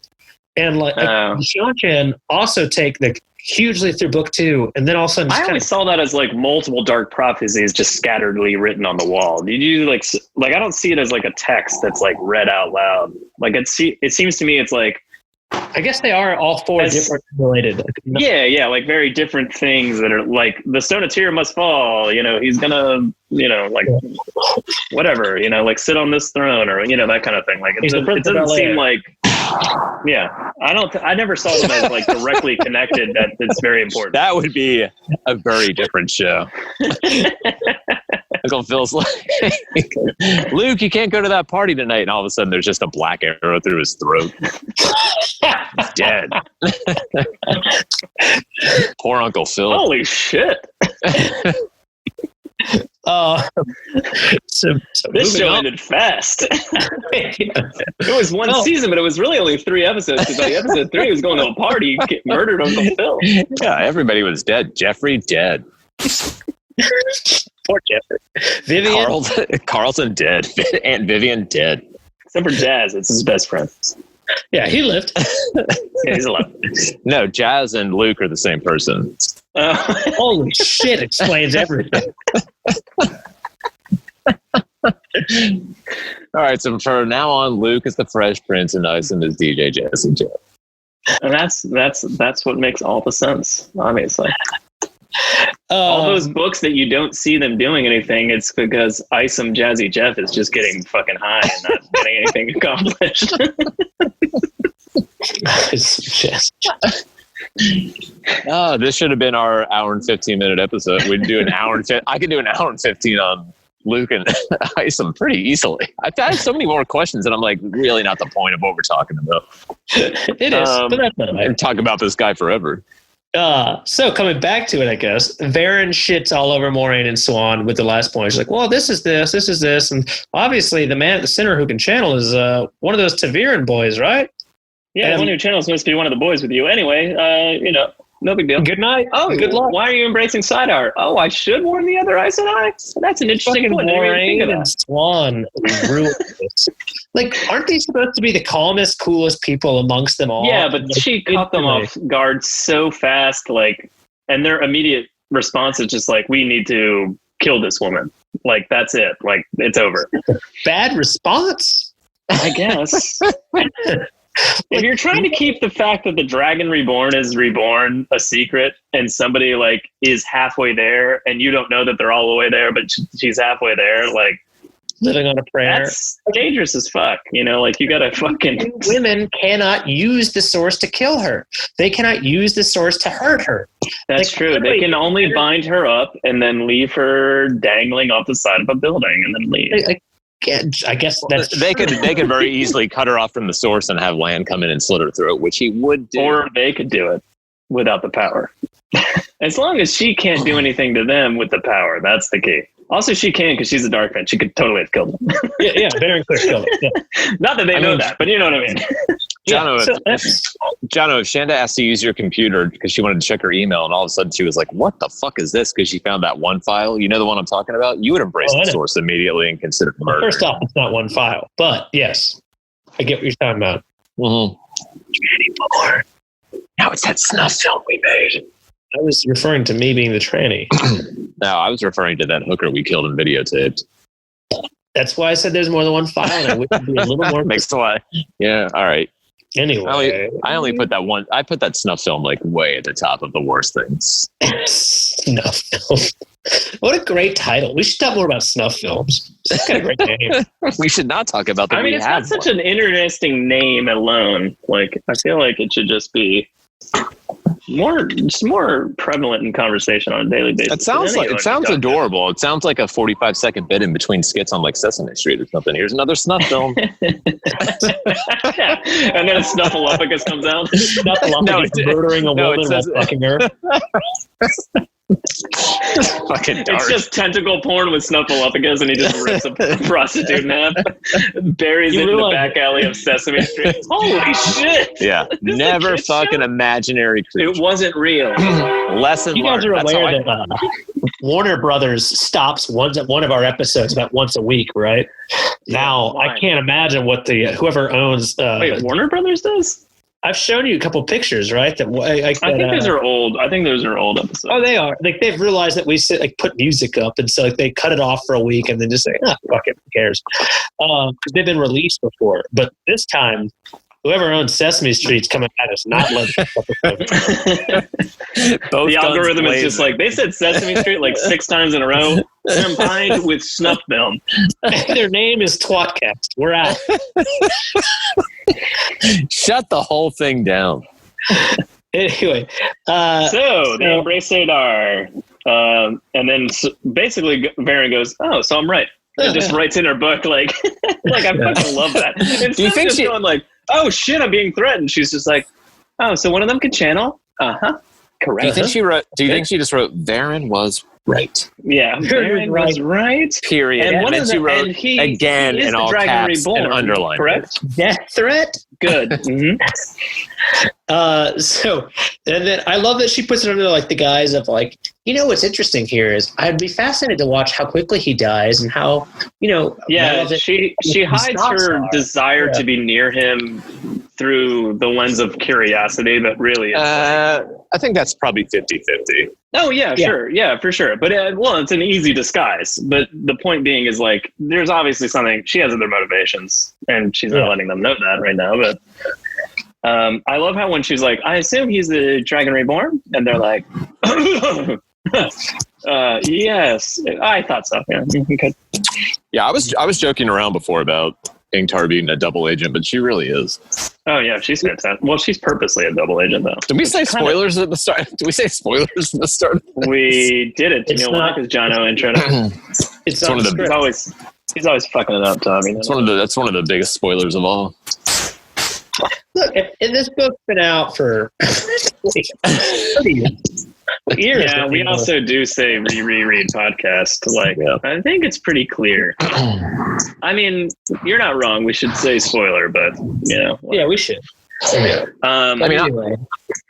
And like Sean also take the hugely through book 2, and then all of a sudden I always saw that as like multiple dark prophecies just scatteredly written on the wall. Did you like I don't see it as like a text that's like read out loud. Like it seems to me it's like, I guess they are all 4 different related. Yeah, like very different things that are like the stone of Tyr must fall. He's gonna, like whatever, like sit on this throne or that kind of thing. Like it doesn't seem like. Yeah, I never saw them as like directly connected. That it's very important. That would be a very different show. Uncle Phil's like, Luke, you can't go to that party tonight, and all of a sudden there's just a black arrow through his throat. Dead. Poor Uncle Phil. Holy shit. So this show ended fast. It was one season, but it was really only 3 episodes, because by episode 3 he was going to a party, get murdered Uncle Phil. Yeah, everybody was dead. Jeffrey dead. Poor Jeffrey. Vivian. Carlton dead. Aunt Vivian dead. Except for Jazz, it's his best friend. Yeah, he lived. Yeah, he's alive. No, Jazz and Luke are the same person. Holy shit, explains everything. All right, so from now on, Luke is the Fresh Prince and Isom is DJ Jazzy Jeff. And that's what makes all the sense, obviously. All those books that you don't see them doing anything, it's because Isom Jazzy Jeff is just getting fucking high and not getting anything accomplished. This should have been our hour and 15-minute episode. We'd do an hour and I could do an hour and 15 on Luke and Isom pretty easily. I've had so many more questions, and I'm like, really not the point of what we're talking about. It is, but that's not I can talk about this guy forever. So coming back to it, I guess, Varen shits all over Moraine and Swan with the last point. She's like, well, this is this. And obviously the man at the center who can channel is one of those Taviran boys, right? Yeah, the one who channels must be one of the boys with you. Anyway, no big deal. Good night. Oh, good luck. Why are you embracing Sidar? Oh, I should warn the other Aes Sedai? That's an interesting point. Moraine and Swan ruined this. Like, aren't they supposed to be the calmest, coolest people amongst them all? Yeah, but she caught them off guard so fast, like, and their immediate response is just like, we need to kill this woman. Like, that's it. Like, it's over. Bad response? I guess. If you're trying to keep the fact that the Dragon Reborn is reborn a secret, and somebody like is halfway there, and you don't know that they're all the way there, but she's halfway there, like living on a prayer, that's dangerous as fuck. Like you gotta fucking. Women cannot use the Source to kill her. They cannot use the Source to hurt her. That's true. They can only bind her up and then leave her dangling off the side of a building, and then leave. I guess that's they could very easily cut her off from the Source and have Lan come in and slit her throat, which he would do. Or they could do it without the power. As long as she can't do anything to them with the power, that's the key. Also, she can because she's a Darkman. She could totally have killed them. yeah, very clear killed them. Yeah. Not that they know that, but you know what I mean. Jono, if Shanda asked to use your computer because she wanted to check her email, and all of a sudden she was like, what the fuck is this? Because she found that one file. You know the one I'm talking about? You would embrace the Source immediately and consider murder. First off, it's not one file. But, yes, I get what you're talking about. Mm-hmm. Anymore. Now it's that snuff film we made. I was referring to me being the tranny. No, I was referring to that hooker we killed and videotaped. That's why I said there's more than one file, and I wish it'd be a little more. Makes a lot. Yeah, all right. Anyway, I only put that one. I put that snuff film like way at the top of the worst things. Snuff film. What a great title. We should talk more about snuff films. That's got a great name. We should not talk about that. I mean, it's not such an interesting name alone. Like, I feel like it should just be more prevalent in conversation on a daily basis. It sounds adorable. It sounds like a 45-second bit in between skits on like Sesame Street or something. Here's another snuff film. Yeah. And then Snuffleupagus comes out. Snuffleupagus murdering a woman while fucking her. Fucking dark. It's just tentacle porn with Snuffleupagus, and he just rips a prostitute in half, buries it in the back alley of Sesame Street. Holy shit! Yeah, never fucking imaginary creature. It wasn't real. Lesson you guys learned. are aware that Warner Brothers stops one of our episodes about once a week, right? Now I can't imagine what whoever owns. Wait, Warner Brothers does? I've shown you a couple pictures, right? I think those are old. I think those are old episodes. Oh, they are. Like they've realized that we put music up, and so like, they cut it off for a week, and then just say, fuck it, who cares? They've been released before, but this time, whoever owns Sesame Street's coming at us, not letting the algorithm is just like, they said Sesame Street like 6 times in a row, combined with Snuff Film. Their name is tWoTcast. We're out. Shut the whole thing down. Anyway, so they embrace Sadar, and then basically Varen goes, "Oh, so I'm right." And just writes in her book like I fucking love that. Instead Do you think of just going like, "Oh shit, I'm being threatened," she's just like, "Oh, so one of them could channel?" Correct. Do you think she wrote? Do you think she just wrote Varen was right? Yeah, Varen was right. Period. And And one then of she the- wrote and he again is in the all Dragon caps Reborn, and underlined. correct? Death threat. Good. Mm-hmm. So, and then I love that she puts it under like the guise of like, what's interesting here is I'd be fascinated to watch how quickly he dies and how, Yeah, she hides her desire Yeah. to be near him through the lens of curiosity, but really it's I think that's probably 50-50. oh yeah, sure. Yeah, for sure. But it's an easy disguise. But the point being is like, there's obviously something, she has other motivations and she's not letting them know that right now. But I love how when she's like, I assume he's the Dragon Reborn. And they're like, yes, I thought so. Yeah. Okay. Yeah, I was joking around before about Ingtar being a double agent, but she really is. Oh yeah, she's fantastic. Well, she's purposely a double agent though. Did we say spoilers at the start? Did we say spoilers at the start? We did it. You know why? Because Jono intro. It's one of the He's always fucking it up, Tommy. That's one of the biggest spoilers of all. Look, and this book's been out for 30 years. Yeah, we also do say reread podcast. Like, I think it's pretty clear. I mean, you're not wrong. We should say spoiler, but Yeah, we should. Anyway. I'm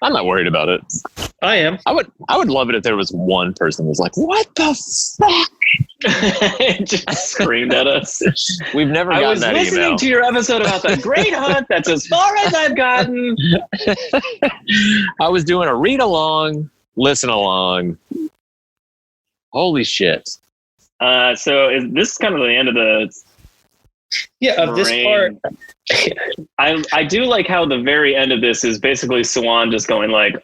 not worried about it. I am. I would love it if there was one person who was like, "What the fuck?" Just screamed at us. We've never I gotten was that listening email. to your episode about the Great Hunt. That's as far as I've gotten. I was doing a read along, listen along. Holy shit! So this is kind of the end of the of this part. I do like how the very end of this is basically Swan just going like,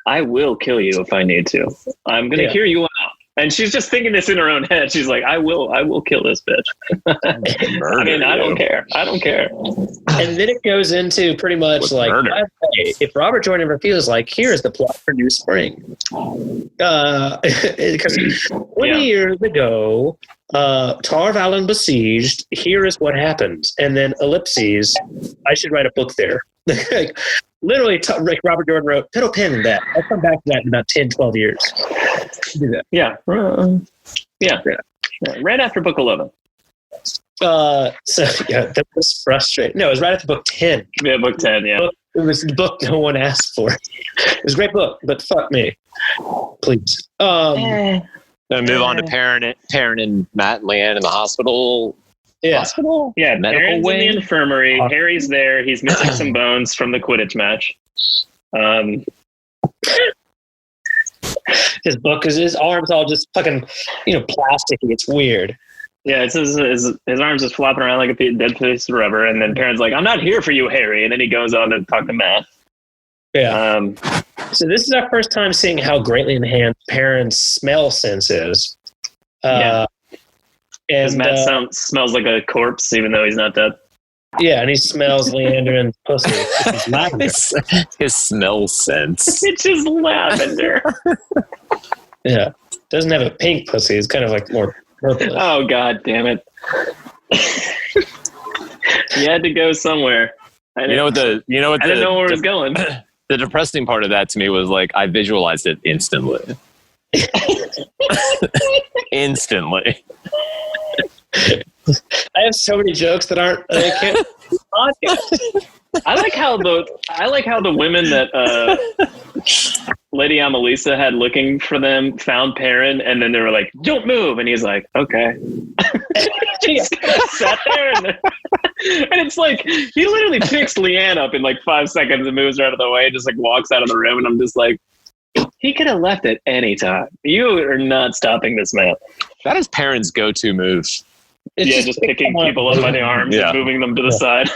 I will kill you if I need to. I'm going to hear you out. And she's just thinking this in her own head. She's like, I will kill this bitch. I mean, I don't care. And then it goes into pretty much like, if Robert Jordan ever feels like, here's the plot for New Spring. Because 20 years ago, Tar Valon besieged, here is what happens. And then ellipses, I should write a book there. Like, literally, Robert Jordan wrote, put a pin in that. I'll come back to that in about 10, 12 years. Do that. Yeah. Right after book 11. That was frustrating. No, it was right after book 10. Yeah, book 10, yeah. It was the book no one asked for. It was a great book, but fuck me. Please. Then move on to Perrin and Matt and Leanne in the hospital. Yeah. Hospital? Yeah, medical Perrin's wing. in the infirmary. Harry's there. He's missing some bones from the Quidditch match. His book is his arms all just fucking, plasticky. It's weird. Yeah, it's his arms just flopping around like a dead piece of rubber. And then Perrin's like, I'm not here for you, Harry. And then he goes on to talk to Matt. Yeah. So this is our first time seeing how greatly enhanced Perrin's smell sense is. And Matt smells like a corpse, even though he's not dead. Yeah, and he smells Leander and pussy. His smell sense. It's just lavender. Yeah. Doesn't have a pink pussy. It's kind of like more purple. Oh, God damn it. You had to go somewhere. I didn't know where it was going. The depressing part of that to me was like, I visualized it instantly. Instantly. I have so many jokes that aren't. I can't. I like how the women that Lady Amelisa had looking for them found Perrin, and then they were like, "Don't move," and he's like, "Okay." just sat there, and it's like he literally picks Leanne up in like 5 seconds and moves her out of the way, just like walks out of the room, and I'm just like, he could have left at any time. You are not stopping this man. That is Perrin's go-to move. It's just picking people up by the arms and moving them to the side.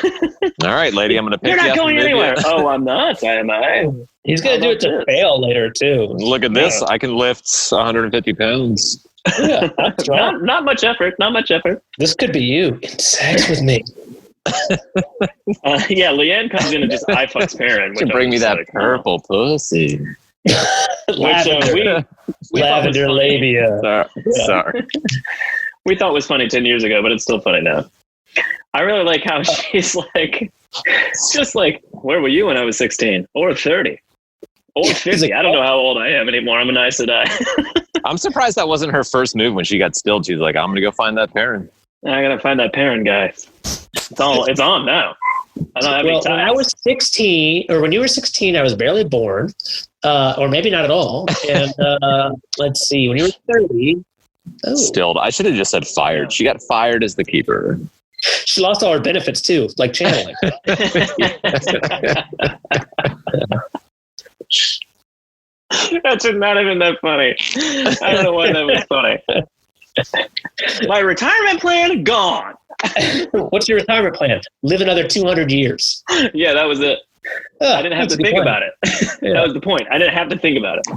All right, lady, I'm going to pick you up. You're not going anywhere. Oh, I'm not, am I? He's going to do it to fail later, too. Look at this. I can lift 150 pounds. Yeah, not much effort. Not much effort. This could be you. Get sex with me. Leanne comes in and just eye fucks Perrin. To bring me that purple pussy. Lavender labia. Sorry. We thought was funny 10 years ago, but it's still funny now. I really like how she's like, just like, where were you when I was 16? Or 30? Or 50? I don't know how old I am anymore. I'm an Aes Sedai. I'm surprised that wasn't her first move when she got stilled. She's like, I'm going to go find that Perrin. I got to find that Perrin guy. It's on now. I don't have any time. When I was 16, or when you were 16, I was barely born, or maybe not at all. And let's see, when you were 30... Oh. Stilled. I should have just said fired. She got fired as the keeper. She lost all her benefits too, like channeling. That should not have been that funny. I don't know why that was funny. My retirement plan gone. What's your retirement plan? Live another 200 years. Yeah, that was it. I didn't have to think about it. Yeah. That was the point. I didn't have to think about it.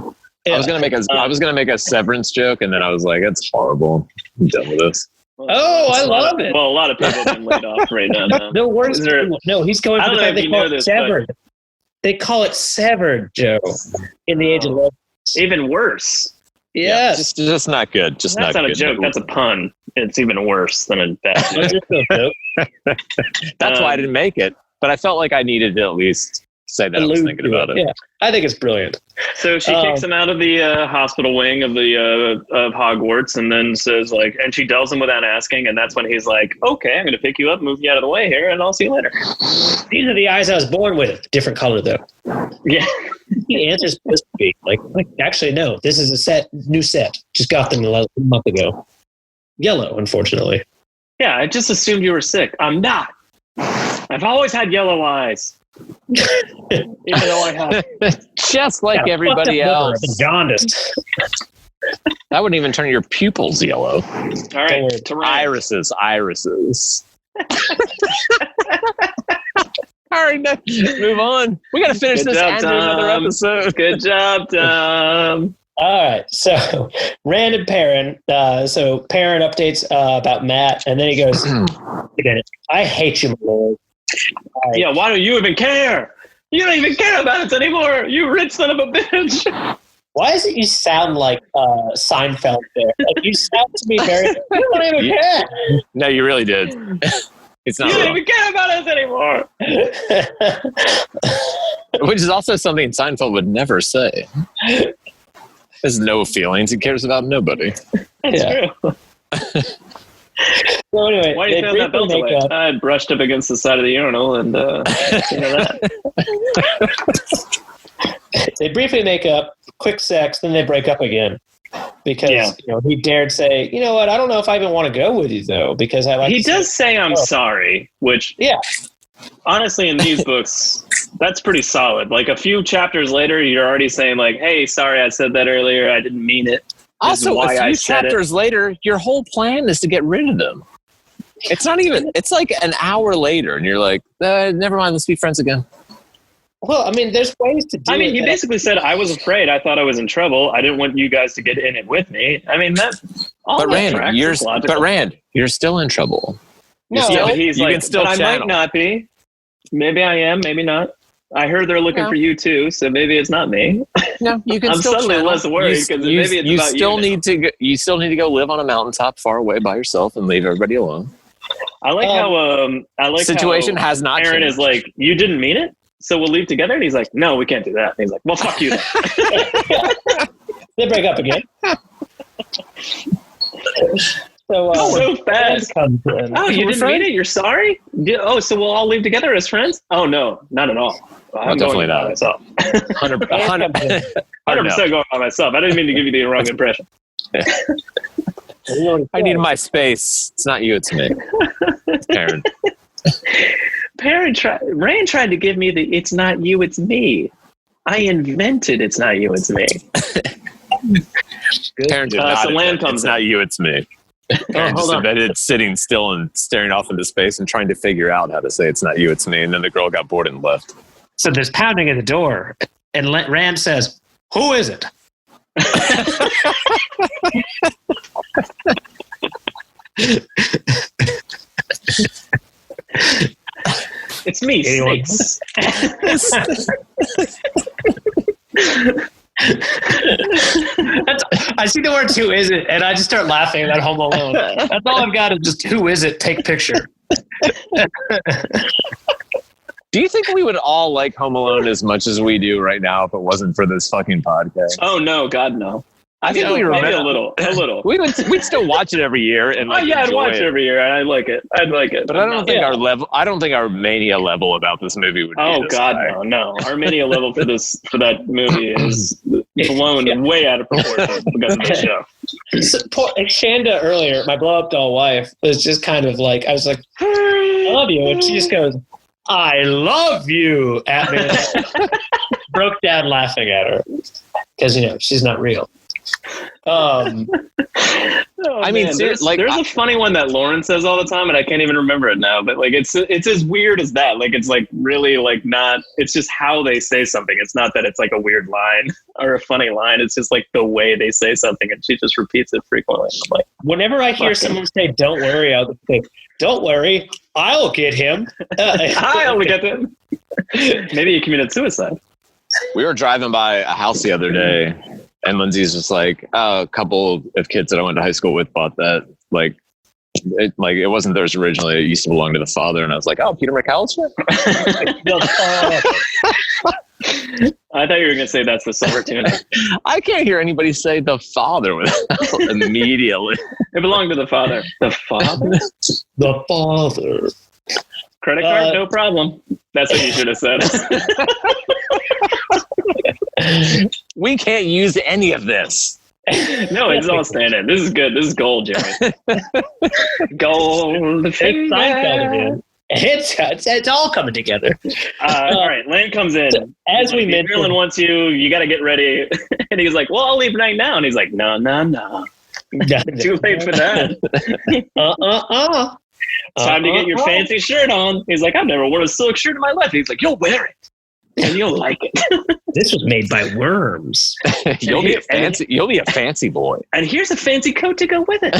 Yeah. I was gonna make a severance joke, and then I was like, "That's horrible. I'm done with this." I love it. Well, a lot of people have been laid off right now. No words. No, he's going for the fact they call it severed. But they call it severed, Joe, in the age of love. Even worse. Yes. Yeah, just not good. That's not a joke. That's a pun. It's even worse than a bad joke. That's why I didn't make it. But I felt like I needed to at least say that I was thinking about it. Yeah, I think it's brilliant. So she kicks him out of the hospital wing of the of Hogwarts, and then says like, and she tells him without asking, and that's when he's like, "Okay, I'm going to pick you up, move you out of the way here, and I'll see you later." These are the eyes I was born with. Different color though. Yeah. The answer's supposed to be like actually no. This is a new set. Just got them a month ago. Yellow, unfortunately. Yeah, I just assumed you were sick. I'm not. I've always had yellow eyes. Even though I have just like everybody else. Jaundiced. That wouldn't even turn your pupils yellow. All right, irises. All right, move on. We got to finish this and do another episode. Good job, Tom. All right, so Rand and Perrin. So Perrin updates about Matt, and then he goes, "I hate you, my lord." Yeah, why don't you even care? You don't even care about us anymore, you rich son of a bitch. Why is it you sound like Seinfeld there? Like, you sound to me very, you don't even care. No, you really did. It's not. You don't even care about us anymore. Which is also something Seinfeld would never say. There's no feelings. He cares about nobody. That's true. So anyway, why do you throw that belt away? I had brushed up against the side of the urinal, and that. They briefly make up, quick sex, then they break up again because he dared say, "You know what? I don't know if I even want to go with you though," because I like. He does say, "I'm sorry," which honestly, in these books, that's pretty solid. Like a few chapters later, you're already saying like, "Hey, sorry, I said that earlier. I didn't mean it." Also, a few chapters later, your whole plan is to get rid of them. It's not even, it's like an hour later, and you're like, never mind, let's be friends again. Well, I mean, there's ways to do it. I mean, he basically said, I was afraid. I thought I was in trouble. I didn't want you guys to get in it with me. I mean, Rand, you're still in trouble. No, he's like, but I might not be. Maybe I am, maybe not. I heard they're looking for you too, so maybe it's not me. No, you can. I'm still suddenly less worried because maybe it's you about still you. You still need to go live on a mountaintop far away by yourself and leave everybody alone. I like how situation has not Aaron changed. is like, you didn't mean it, so we'll leave together. And he's like, no, we can't do that. And he's like, well, fuck you then. They break up again. So fast. Oh, you didn't mean it? You're sorry? So we'll all leave together as friends? Oh, no, not at all. I'm definitely going not. by myself. 100% 100% going by myself. I didn't mean to give you the wrong impression. I need my space. It's not you, it's me. It's Perrin. Rand tried to give me the "it's not you, it's me." I invented "it's not you, it's me." Perrin did not. So Land comes it's not you, it's me. Perrin just invented sitting still and staring off into space and trying to figure out how to say "it's not you, it's me." And then the girl got bored and left. So there's pounding at the door, and Rand says, "Who is it?" It's me, Snakes. I see the word "who is it," and I just start laughing at Home Alone. That's all I've got is just "who is it?" Take picture. Do you think we would all like Home Alone as much as we do right now if it wasn't for this fucking podcast? Oh no, God no. I think we remember maybe a little. We'd still watch it every year and like. Oh yeah, I'd watch it every year, and I'd like it. But I don't think our level. I don't think our mania level about this movie would. Oh be this God, high. no. Our mania level for that movie is blown way out of proportion because of the show. So, poor Shanda earlier, my blow up doll wife, was just kind of like, I was like, "I love you," and she just goes, "I love you" at me. Broke down laughing at her because she's not real. I mean, there's a funny one that Lauren says all the time, and I can't even remember it now. But like, it's as weird as that. Like, it's like really like not. It's just how they say something. It's not that it's like a weird line or a funny line. It's just like the way they say something, and she just repeats it frequently. I'm like, whenever I hear someone say "Don't worry," I'll think, "Don't worry, I'll get him." I'll get him. Maybe he committed suicide. We were driving by a house the other day. And Lindsay's just like, a couple of kids that I went to high school with bought that. Like it wasn't theirs originally. It used to belong to the father. And I was like, oh, Peter McAllister? I thought you were going to say that's the silver tuna. I can't hear anybody say the father immediately. It belonged to the father. The father? The father. Credit card, no problem. That's what you should have said. We can't use any of this. No, it's all standard. This is good. This is gold, Jeremy. Goldfinger. It's all coming together. All right, Lane comes in. As we mentioned, Marilyn wants you. You got to get ready. And he's like, "Well, I'll leave right now." And he's like, "No. Too late for that." Time to get your fancy shirt on. He's like, "I've never worn a silk shirt in my life." He's like, "You'll wear it, and you'll like it." This was made by worms. You'll be a fancy boy. And here's a fancy coat to go with it.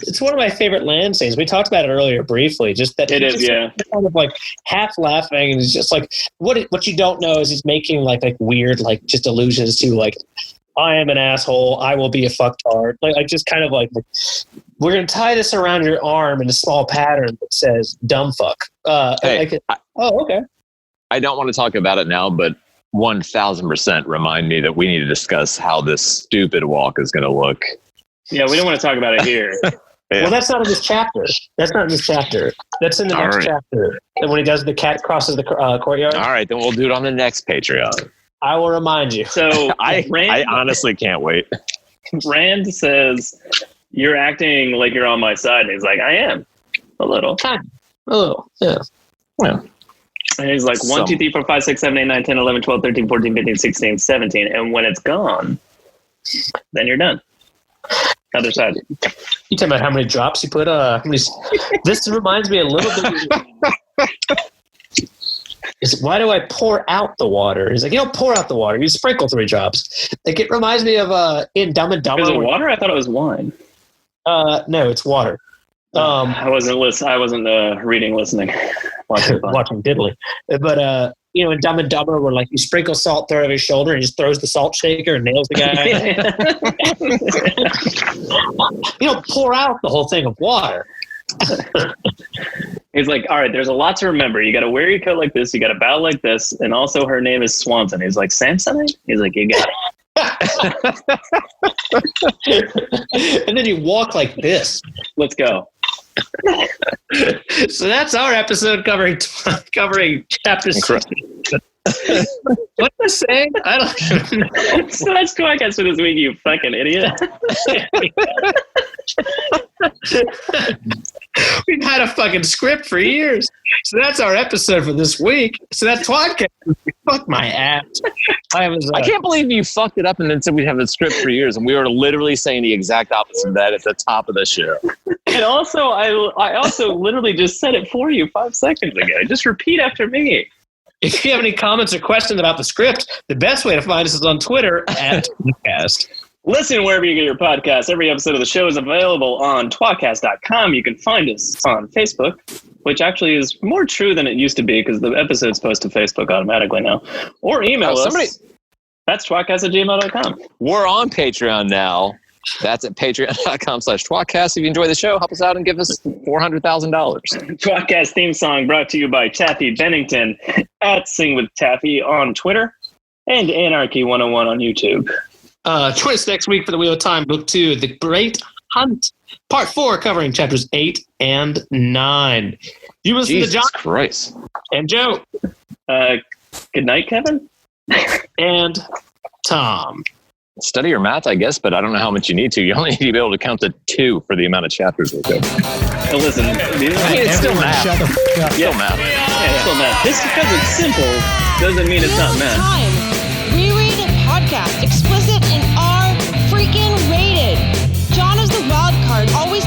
It's one of my favorite Land scenes. We talked about it earlier briefly. Just that it is, yeah. Kind of like half laughing, and it's just like what you don't know is he's making like weird like just allusions to like, I am an asshole. I will be a fucktard. Like just kind of like we're gonna tie this around your arm in a small pattern that says "dumb fuck." Hey, okay. I don't want to talk about it now, but 1000% remind me that we need to discuss how this stupid walk is going to look. Yeah, we don't want to talk about it here. Yeah. Well, that's not in this chapter. That's in the next chapter. And when he does the cat crosses the courtyard. All right, then we'll do it on the next Patreon. I will remind you. So I honestly can't wait. Rand says, "You're acting like you're on my side." And he's like, "I am. A little. A little, yeah. Yeah. And he's like, 1, 2, 3, 4, 5, 6, 7, 8, 9, 10, 11, 12, 13, 14, 15, 16, 17. And when it's gone, then you're done. Other side. You talking about how many drops you put? This reminds me a little bit. Why do I pour out the water? He's like, you don't pour out the water. You sprinkle 3 drops. Like it reminds me of in Dumb and Dumber. Is it water? I thought it was wine. No, it's water. I wasn't reading, listening, watching Diddley. But in Dumb and Dumber, where like you sprinkle salt, throw it over his shoulder, and he just throws the salt shaker and nails the guy. You don't pour out the whole thing of water. He's like, all right, there's a lot to remember. You got to wear your coat like this. You got to bow like this. And also her name is Swanson. He's like, Samsonite? He's like, you got it. And then you walk like this. Let's go. So that's our episode covering chapter 6. What was I saying? I don't even know. So that's tWoTcast for this week, you fucking idiot. We've had a fucking script for years. So that's our episode for this week. So that's tWoTcast. Fuck my ass. I can't believe you fucked it up and then said we'd have a script for years, and we were literally saying the exact opposite of that at the top of the show. And also, I also literally just said it for you 5 seconds ago. Just repeat after me. If you have any comments or questions about the script, the best way to find us is on Twitter at tWoTcast. Listen wherever you get your podcasts. Every episode of the show is available on tWoTcast.com. You can find us on Facebook, which actually is more true than it used to be because the episodes post to Facebook automatically now. Or email us. That's tWoTcast@gmail.com. We're on Patreon now. That's at patreon.com/tWoTcast. If you enjoy the show, help us out and give us $400,000. tWoTcast theme song brought to you by Taffy Bennington at Sing with Taffy on Twitter and Anarchy 101 on YouTube. Join us next week for the Wheel of Time, Book 2, The Great Hunt, Part 4, covering chapters 8 and 9. You listen to John. Christ. And Joe. Good night, Kevin. And Tom. Study your math, I guess, but I don't know how much you need to. You only need to be able to count to 2 for the amount of chapters we'll go. Now listen, it's still math. Shut the fuck up. Still math. Yeah, it's still math. Just because it's simple doesn't mean it's not math. Time. Reread podcast. Explicit and R freaking rated. Jono's the wild card. Always